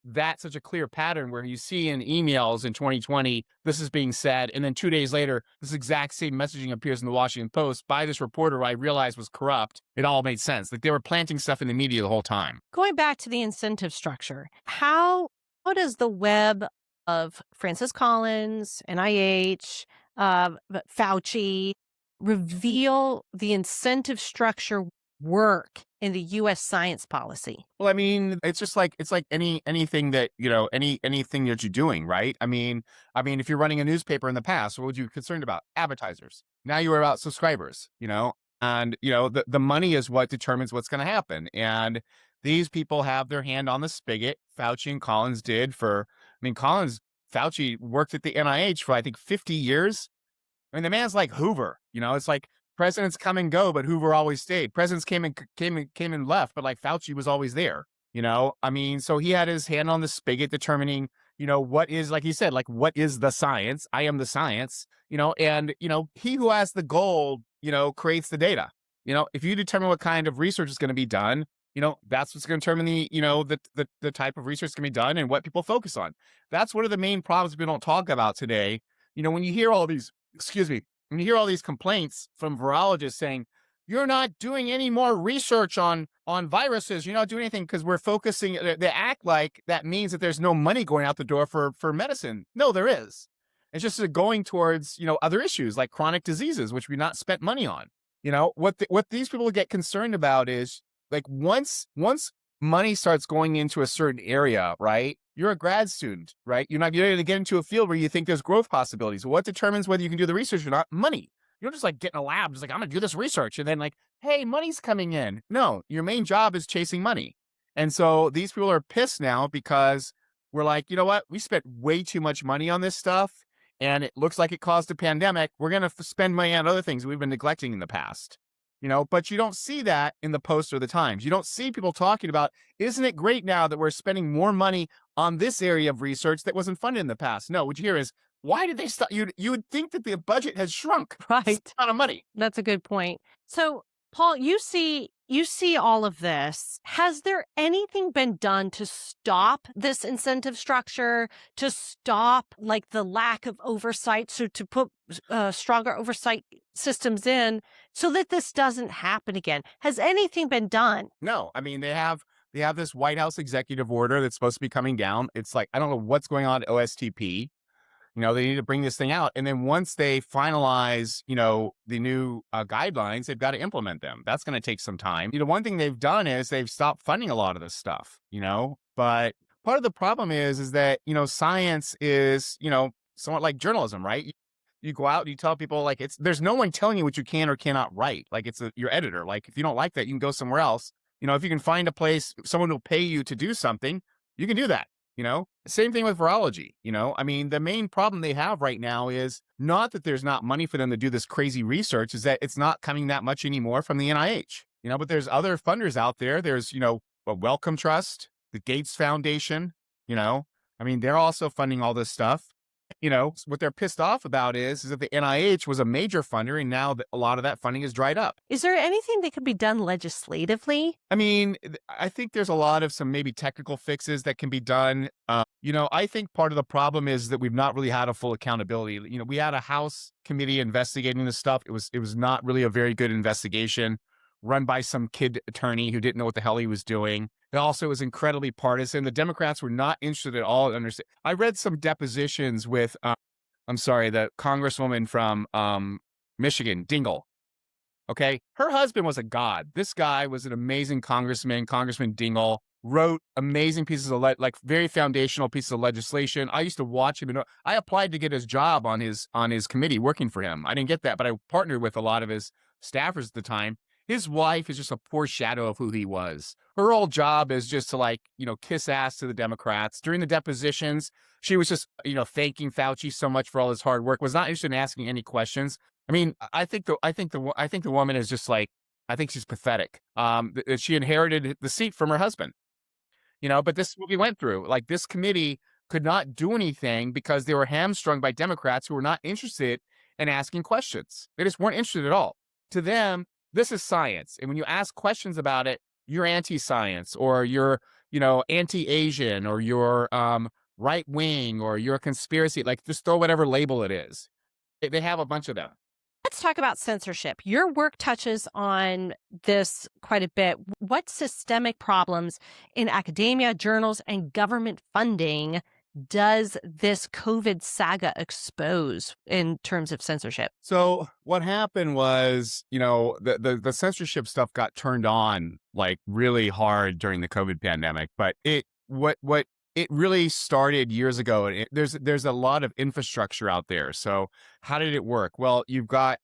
that such a clear pattern where you see in emails in 2020, this is being said, and then 2 days later, this exact same messaging appears in the Washington Post by this reporter who I realized was corrupt, it all made sense. Like they were planting stuff in the media the whole time. Going back to the incentive structure, how does the web of Francis Collins, NIH, Fauci reveal the incentive structure work in the U.S. science policy? Well, I mean, it's like anything that, anything that you're doing, right? I mean, if you're running a newspaper in the past, what would you be concerned about? Advertisers. Now you are about subscribers, and, the money is what determines what's going to happen. And these people have their hand on the spigot. Fauci and Collins did Fauci worked at the NIH for, I think, 50 years. I mean, the man's like Hoover, it's like presidents come and go, but Hoover always stayed. Presidents came and left, but like Fauci was always there, I mean, so he had his hand on the spigot determining, what is, like he said, like, what is the science? I am the science, and, he who has the gold, creates the data. If you determine what kind of research is going to be done, that's what's going to determine the type of research can be done and what people focus on. That's one of the main problems we don't talk about today. When you hear all these, when you hear all these complaints from virologists saying, you're not doing any more research on viruses, you're not doing anything because we're focusing, they act like that means that there's no money going out the door for medicine. No, there is. It's just going towards, other issues like chronic diseases, which we've not spent money on. What these people get concerned about is, like once money starts going into a certain area, right? You're a grad student, right? You're going to get into a field where you think there's growth possibilities. What determines whether you can do the research or not? Money. You don't just like get in a lab, just like, I'm going to do this research. And then like, hey, money's coming in. No, your main job is chasing money. And so these people are pissed now because we're like, you know what? We spent way too much money on this stuff and it looks like it caused a pandemic. We're going to spend money on other things we've been neglecting in the past. But you don't see that in the Post or the Times. You don't see people talking about, isn't it great now that we're spending more money on this area of research that wasn't funded in the past? No, what you hear is, why did they stop? You would think that the budget has shrunk. Right. It's a lot of money. That's a good point. So, Paul, you see all of this. Has there anything been done to stop this incentive structure, to stop like the lack of oversight, so to put stronger oversight systems in so that this doesn't happen again? Has anything been done? No, I mean, they have this White House executive order that's supposed to be coming down. It's like, I don't know what's going on at OSTP. They need to bring this thing out. And then once they finalize, the new guidelines, they've got to implement them. That's going to take some time. One thing they've done is they've stopped funding a lot of this stuff, but part of the problem is that, science is, somewhat like journalism, right? You go out and you tell people like there's no one telling you what you can or cannot write. Like it's your editor. Like if you don't like that, you can go somewhere else. If you can find a place, someone will pay you to do something, you can do that. Same thing with virology. I mean, the main problem they have right now is not that there's not money for them to do this crazy research, is that it's not coming that much anymore from the NIH, but there's other funders out there. There's, a Wellcome Trust, the Gates Foundation, I mean, they're also funding all this stuff. What they're pissed off about is that the NIH was a major funder and now a lot of that funding is dried up. Is there anything that could be done legislatively? I mean, I think there's a lot of some maybe technical fixes that can be done. I think part of the problem is that we've not really had a full accountability. We had a House committee investigating this stuff. It was not really a very good investigation run by some kid attorney who didn't know what the hell he was doing. It also was incredibly partisan. The Democrats were not interested at all in understanding. I read some depositions with, the Congresswoman from Michigan, Dingell. Okay. Her husband was a god. This guy was an amazing congressman, Congressman Dingell, wrote amazing pieces of like very foundational pieces of legislation. I used to watch him, and I applied to get his job on his committee working for him. I didn't get that, but I partnered with a lot of his staffers at the time. His wife is just a poor shadow of who he was. Her whole job is just to like, kiss ass to the Democrats. During the depositions, she was just, thanking Fauci so much for all his hard work, was not interested in asking any questions. I mean, I think the woman is just like, I think she's pathetic. She inherited the seat from her husband, but this is what we went through. Like, this committee could not do anything because they were hamstrung by Democrats who were not interested in asking questions. They just weren't interested at all. To them, this is science. And when you ask questions about it, you're anti-science, or you're, anti-Asian, or you're right wing, or you're a conspiracy. Like, just throw whatever label it is. They have a bunch of them. Let's talk about censorship. Your work touches on this quite a bit. What systemic problems in academia, journals, and government funding does this COVID saga expose in terms of censorship? So what happened was, the censorship stuff got turned on like really hard during the COVID pandemic, but it really started years ago. There's a lot of infrastructure out there. So how did it work? Well, you've got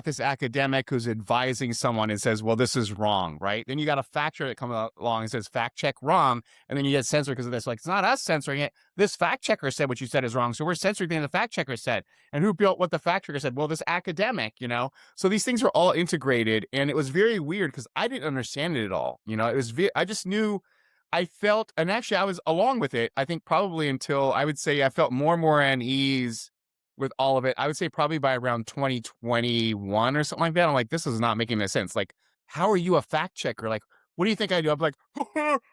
this academic who's advising someone and says, well, this is wrong, right? Then you got a fact checker that comes along and says, fact check wrong. And then you get censored because of this. Like, it's not us censoring it. This fact checker said what you said is wrong. So we're censoring the fact checker said. And who built what the fact checker said? Well, this academic, So these things are all integrated. And it was very weird because I didn't understand it at all. I just knew, I felt, and actually I was along with it, I think probably until I would say I felt more and more at ease with all of it. I would say probably by around 2021 or something like that. I'm like, this is not making any sense. Like, how are you a fact checker? Like, what do you think I do? I'm like,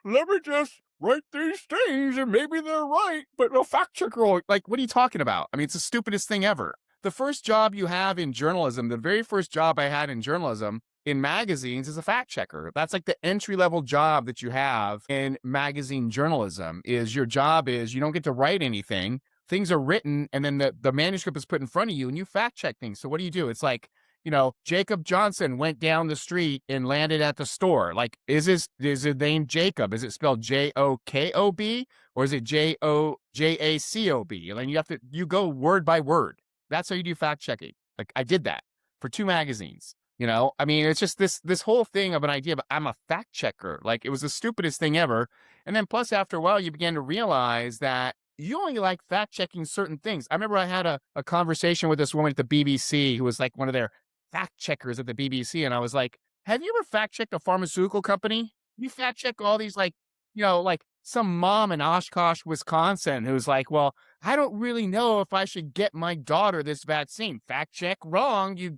let me just write these things and maybe they're right, but no fact checker. Like, what are you talking about? I mean, it's the stupidest thing ever. The first job you have in journalism, the very first job I had in journalism in magazines is a fact checker. That's like the entry level job that you have in magazine journalism. Is your job is you don't get to write anything. Things are written, and then the manuscript is put in front of you, and you fact check things. So what do you do? It's like, Jacob Johnson went down the street and landed at the store. Like, is his name Jacob? Is it spelled Jokob, or is it Jojacob? And then you go word by word. That's how you do fact checking. Like, I did that for 2 magazines. It's just this whole thing of an idea, but I'm a fact checker. Like, it was the stupidest thing ever. And then plus, after a while, you began to realize that you only like fact checking certain things. I remember I had a conversation with this woman at the BBC who was like one of their fact checkers at the BBC. And I was like, have you ever fact checked a pharmaceutical company? You fact check all these like some mom in Oshkosh, Wisconsin, who's like, well, I don't really know if I should get my daughter this vaccine. Fact check wrong. You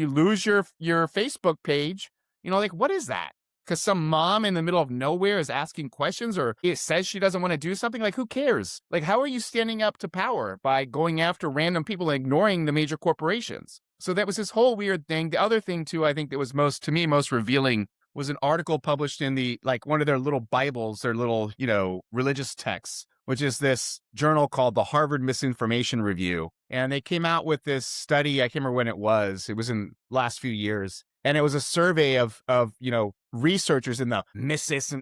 lose your Facebook page. What is that? Because some mom in the middle of nowhere is asking questions, or it says she doesn't want to do something. Like, who cares? Like, how are you standing up to power by going after random people and ignoring the major corporations? So that was this whole weird thing. The other thing too, I think that was most revealing was an article published in one of their little Bibles, their little, religious texts, which is this journal called the Harvard Misinformation Review. And they came out with this study. I can't remember when it was. It was in the last few years. And it was a survey of researchers in the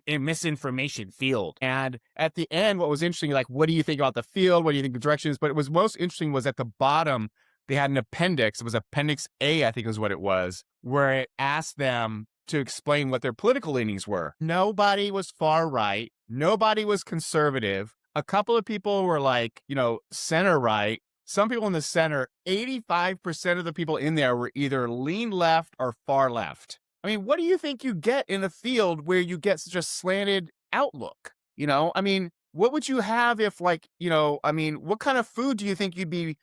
misinformation field. And at the end, what was interesting, like, what do you think about the field? What do you think the direction is? But it was most interesting was at the bottom, they had an appendix. It was Appendix A, I think is what it was, where it asked them to explain what their political leanings were. Nobody was far right. Nobody was conservative. A couple of people were like, center right. Some people in the center, 85% of the people in there were either lean left or far left. I mean, what do you think you get in a field where you get such a slanted outlook? What would you have if what kind of food do you think you'd be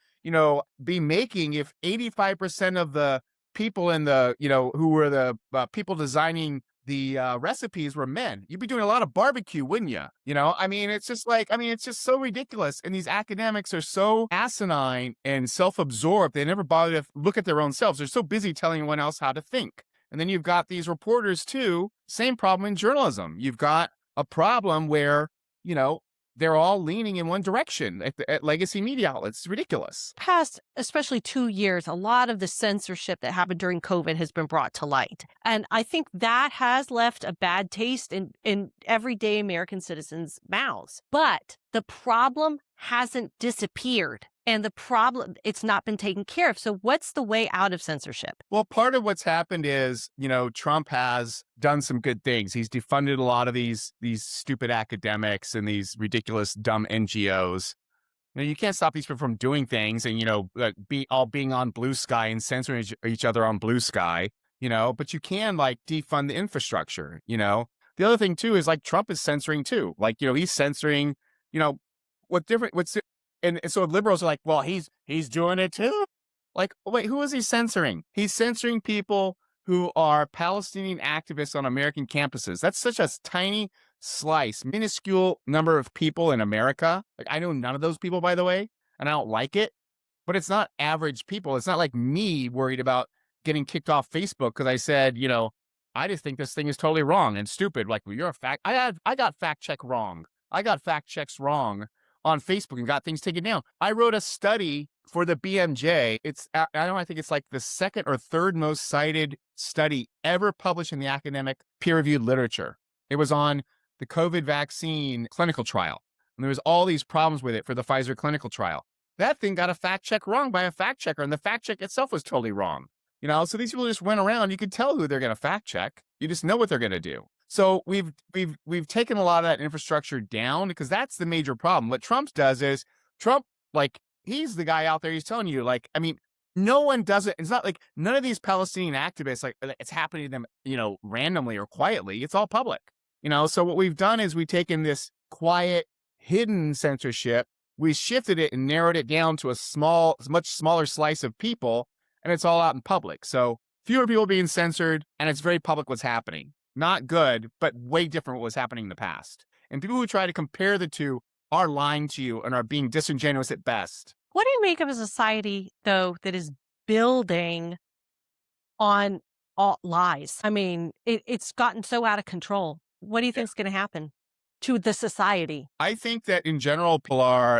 making if 85% of the people in the, who were the people designing the recipes were men? You'd be doing a lot of barbecue, wouldn't you? It's just it's just so ridiculous. And these academics are so asinine and self-absorbed. They never bother to look at their own selves. They're so busy telling everyone else how to think. And then you've got these reporters too, same problem in journalism. You've got a problem where, they're all leaning in one direction at legacy media outlets. It's ridiculous. Past, especially 2 years, a lot of the censorship that happened during COVID has been brought to light. And I think that has left a bad taste in everyday American citizens' mouths. But the problem hasn't disappeared. And the problem, it's not been taken care of. So what's the way out of censorship? Well, part of what's happened is, Trump has done some good things. He's defunded a lot of these stupid academics and these ridiculous, dumb NGOs. You can't stop these people from doing things and, being on Blue Sky and censoring each other on Blue Sky, but you can defund the infrastructure, The other thing too is Trump is censoring too. He's censoring, and so liberals are well, he's doing it too. Wait, who is he censoring? He's censoring people who are Palestinian activists on American campuses. That's such a tiny slice, minuscule number of people in America. I know none of those people, by the way, and I don't like it, but it's not average people. It's not like me worried about getting kicked off Facebook because I said, I just think this thing is totally wrong and stupid. Well, you're a fact. I got fact check wrong. I got fact checks wrong on Facebook and got things taken down. I wrote a study for the BMJ. I think it's the second or third most cited study ever published in the academic peer-reviewed literature. It was on the COVID vaccine clinical trial. And there was all these problems with it for the Pfizer clinical trial. That thing got a fact check wrong by a fact checker, and the fact check itself was totally wrong. So these people just went around. You could tell who they're going to fact check. You just know what they're going to do. So we've taken a lot of that infrastructure down because that's the major problem. What Trump does is he's the guy out there. He's telling you no one does it. It's not none of these Palestinian activists it's happening to them randomly or quietly. It's all public. So what we've done is we've taken this quiet, hidden censorship. We shifted it and narrowed it down to a much smaller slice of people, and it's all out in public. So fewer people being censored, and it's very public what's happening. Not good, but way different what was happening in the past. And people who try to compare the two are lying to you and are being disingenuous at best. What do you make of a society, though, that is building on all lies? It's gotten so out of control. What do you think is going to happen to the society? I think that in general,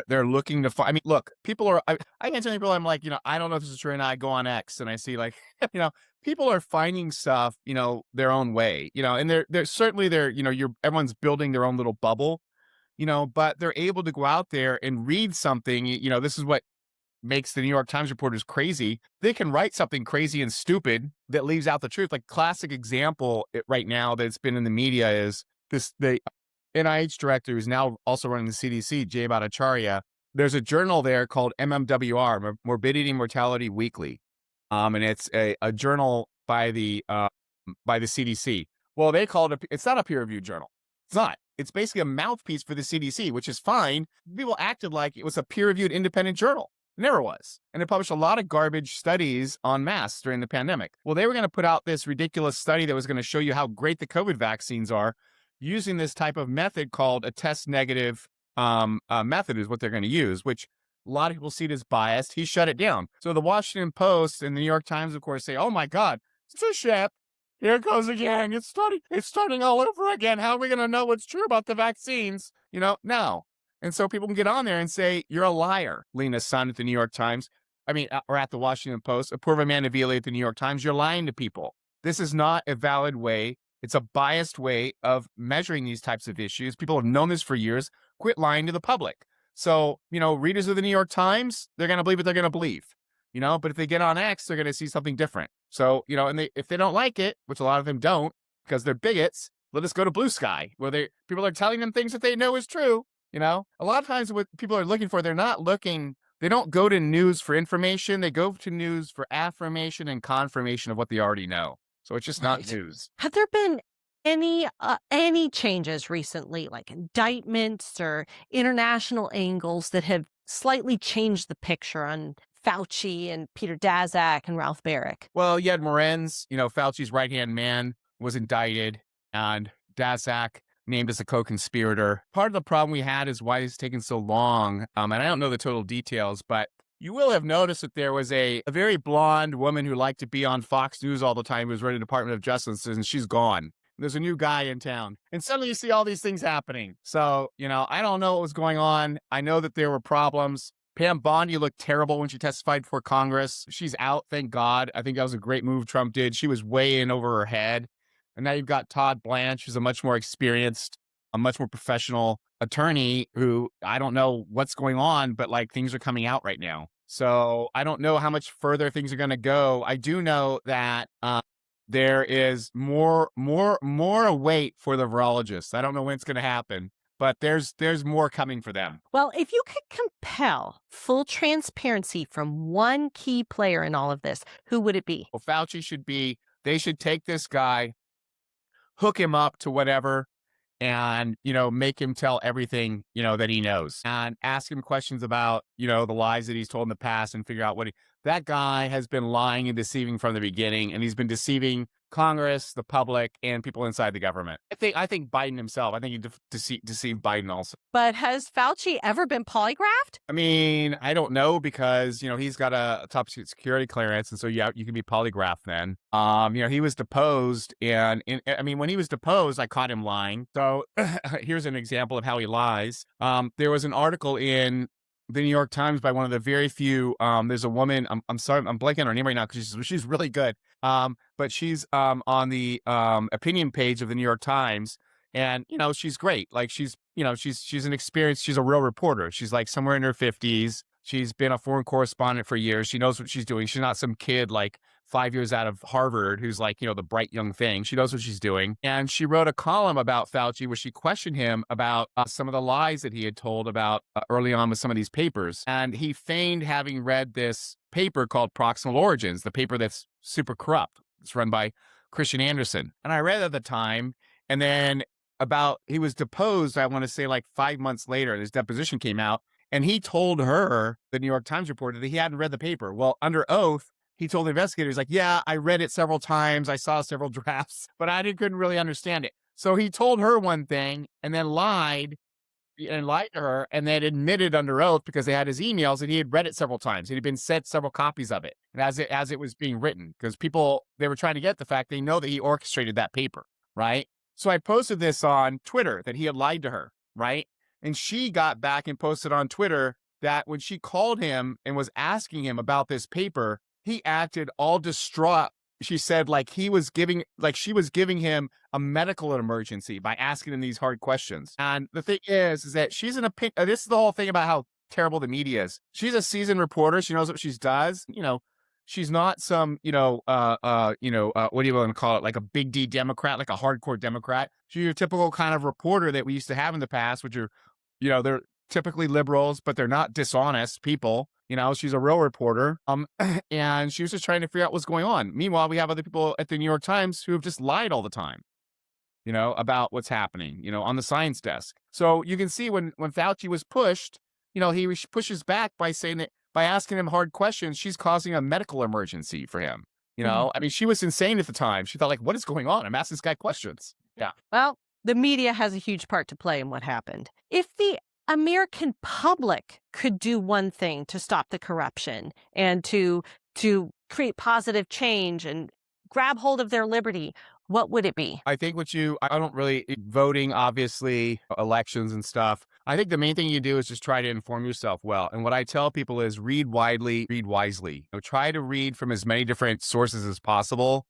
they're looking to find, look, people are, I can't tell people, I don't know if this is true, and I go on X and I see people are finding stuff, their own way, and they're certainly everyone's building their own little bubble, but they're able to go out there and read something, this is what makes the New York Times reporters crazy. They can write something crazy and stupid that leaves out the truth. Classic example right now that's been in the media is the NIH director who's now also running the CDC, Jay Bhattacharya. There's a journal there called MMWR, Morbidity and Mortality Weekly. And it's a journal by the CDC. Well, they call it it's not a peer-reviewed journal. It's not. It's basically a mouthpiece for the CDC, which is fine. People acted like it was a peer-reviewed independent journal. It never was. And it published a lot of garbage studies en masse during the pandemic. Well, they were going to put out this ridiculous study that was going to show you how great the COVID vaccines are using this type of method called a test negative method is what they're going to use, which a lot of people see it as biased. He shut it down. So the Washington Post and the New York Times, of course, say, oh my God, it's a ship. Here it goes again. It's starting all over again. How are we going to know what's true about the vaccines? No. And so people can get on there and say, you're a liar, Lena Sun at the New York Times. Or at the Washington Post, Apurva Manavili at the New York Times. You're lying to people. This is not a valid way. It's a biased way of measuring these types of issues. People have known this for years. Quit lying to the public. So, readers of the New York Times, they're going to believe what they're going to believe, but if they get on X, they're going to see something different. So, and if they don't like it, which a lot of them don't, because they're bigots, let us go to Blue Sky, where people are telling them things that they know is true. A lot of times what people are looking for, they don't go to news for information. They go to news for affirmation and confirmation of what they already know. So it's just not news. Have there been any changes recently, like indictments or international angles that have slightly changed the picture on Fauci and Peter Daszak and Ralph Baric? Well, you had Morenz, Fauci's right-hand man, was indicted, and Daszak named as a co-conspirator. Part of the problem we had is why it's taken so long, and I don't know the total details, but you will have noticed that there was a very blonde woman who liked to be on Fox News all the time, who was running the Department of Justice, and she's gone. There's a new guy in town. And suddenly you see all these things happening. So, I don't know what was going on. I know that there were problems. Pam Bondi looked terrible when she testified before Congress. She's out, thank God. I think that was a great move Trump did. She was way in over her head. And now you've got Todd Blanche, who's a much more experienced, a much more professional attorney who I don't know what's going on, but like things are coming out right now. So I don't know how much further things are going to go. I do know that there is more weight for the virologists. I don't know when it's going to happen, but there's more coming for them. Well, if you could compel full transparency from one key player in all of this, who would it be? Well, Fauci they should take this guy, hook him up to whatever, and, make him tell everything, that he knows, and ask him questions about, the lies that he's told in the past and figure out that guy has been lying and deceiving from the beginning, and he's been deceiving Congress, the public, and people inside the government. I think Biden himself, I think he deceived Biden also. But has Fauci ever been polygraphed? I mean, I don't know because, he's got a top security clearance. And so, yeah, you can be polygraphed then. He was deposed and when he was deposed, I caught him lying. So here's an example of how he lies. There was an article in the New York Times by one of the very few, there's a woman, I'm sorry, I'm blanking on her name right now because she's really good. But she's on the opinion page of the New York Times, and she's great. Like she's an experienced, she's a real reporter. She's like somewhere in her 50s. She's been a foreign correspondent for years. She knows what she's doing. She's not some kid like 5 years out of Harvard who's like, the bright young thing. She knows what she's doing. And she wrote a column about Fauci where she questioned him about some of the lies that he had told about early on with some of these papers. And he feigned having read this paper called Proximal Origins, the paper that's super corrupt. It's run by Christian Anderson. And I read it at the time. And then he was deposed, I want to say like 5 months later, and his deposition came out. And he told her, the New York Times reporter, that he hadn't read the paper. Well, under oath, he told the investigators, like, yeah, I read it several times. I saw several drafts, but couldn't really understand it. So he told her one thing and then lied to her, and then admitted under oath because they had his emails that he had read it several times. He had been sent several copies of it, and as it was being written, because they were trying to get the fact they know that he orchestrated that paper, right? So I posted this on Twitter that he had lied to her, right? And she got back and posted on Twitter that when she called him and was asking him about this paper, he acted all distraught. She said she was giving him a medical emergency by asking him these hard questions. And the thing is that she's an opinion. This is the whole thing about how terrible the media is. She's a seasoned reporter. She knows what she does. She's not some, what do you want to call it? Like a big D Democrat, like a hardcore Democrat. She's your typical kind of reporter that we used to have in the past, which are, they're typically liberals, but they're not dishonest people. She's a real reporter. And she was just trying to figure out what's going on. Meanwhile, we have other people at the New York Times who have just lied all the time, about what's happening, on the science desk. So you can see when Fauci was pushed, he pushes back by saying that by asking him hard questions, she's causing a medical emergency for him. I mean, she was insane at the time. She thought like, what is going on? I'm asking this guy questions. Yeah. Well, the media has a huge part to play in what happened. If the American public could do one thing to stop the corruption and to create positive change and grab hold of their liberty, what would it be? I think I don't really, voting, obviously, elections and stuff. I think the main thing you do is just try to inform yourself well. And what I tell people is read widely, read wisely. Try to read from as many different sources as possible,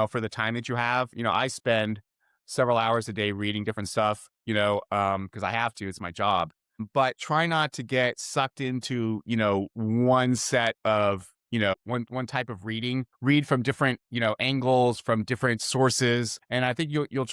for the time that you have. I spend several hours a day reading different stuff, because I have to, it's my job. But try not to get sucked into, one set of, one type of reading. Read from different, angles, from different sources. And I think you'll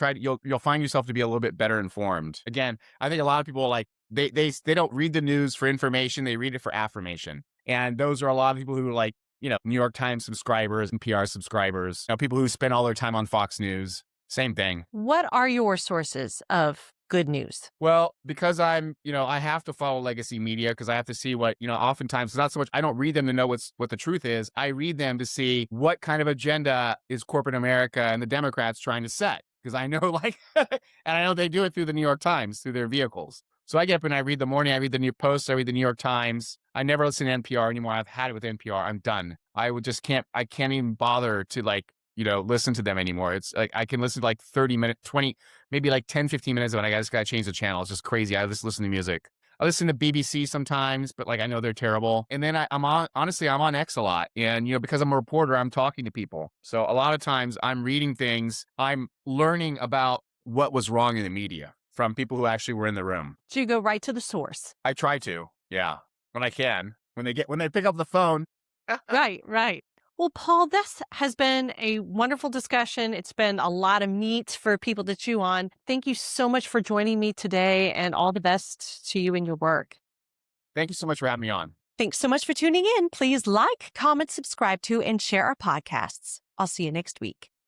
find yourself to be a little bit better informed. Again, I think a lot of people they don't read the news for information, they read it for affirmation. And those are a lot of people who are New York Times subscribers and PR subscribers, people who spend all their time on Fox News. Same thing. What are your sources of good news? Well, because I have to follow legacy media because I have to see what, oftentimes it's not so much, I don't read them to know what the truth is. I read them to see what kind of agenda is corporate America and the Democrats trying to set. Because I know and I know they do it through the New York Times, through their vehicles. So I get up and I read the morning, I read the New Post, I read the New York Times. I never listen to NPR anymore. I've had it with NPR. I'm done. I can't even bother to listen to them anymore. It's like I can listen to like 30 minutes, 20, maybe like 10, 15 minutes of it. I just got to change the channel. It's just crazy. I just listen to music. I listen to BBC sometimes, but like I know they're terrible. And then I'm on X a lot. And, because I'm a reporter, I'm talking to people. So a lot of times I'm reading things, I'm learning about what was wrong in the media from people who actually were in the room. So you go right to the source. I try to, yeah, when I can, when they pick up the phone. Right. Well, Paul, this has been a wonderful discussion. It's been a lot of meat for people to chew on. Thank you so much for joining me today, and all the best to you in your work. Thank you so much for having me on. Thanks so much for tuning in. Please like, comment, subscribe to, and share our podcasts. I'll see you next week.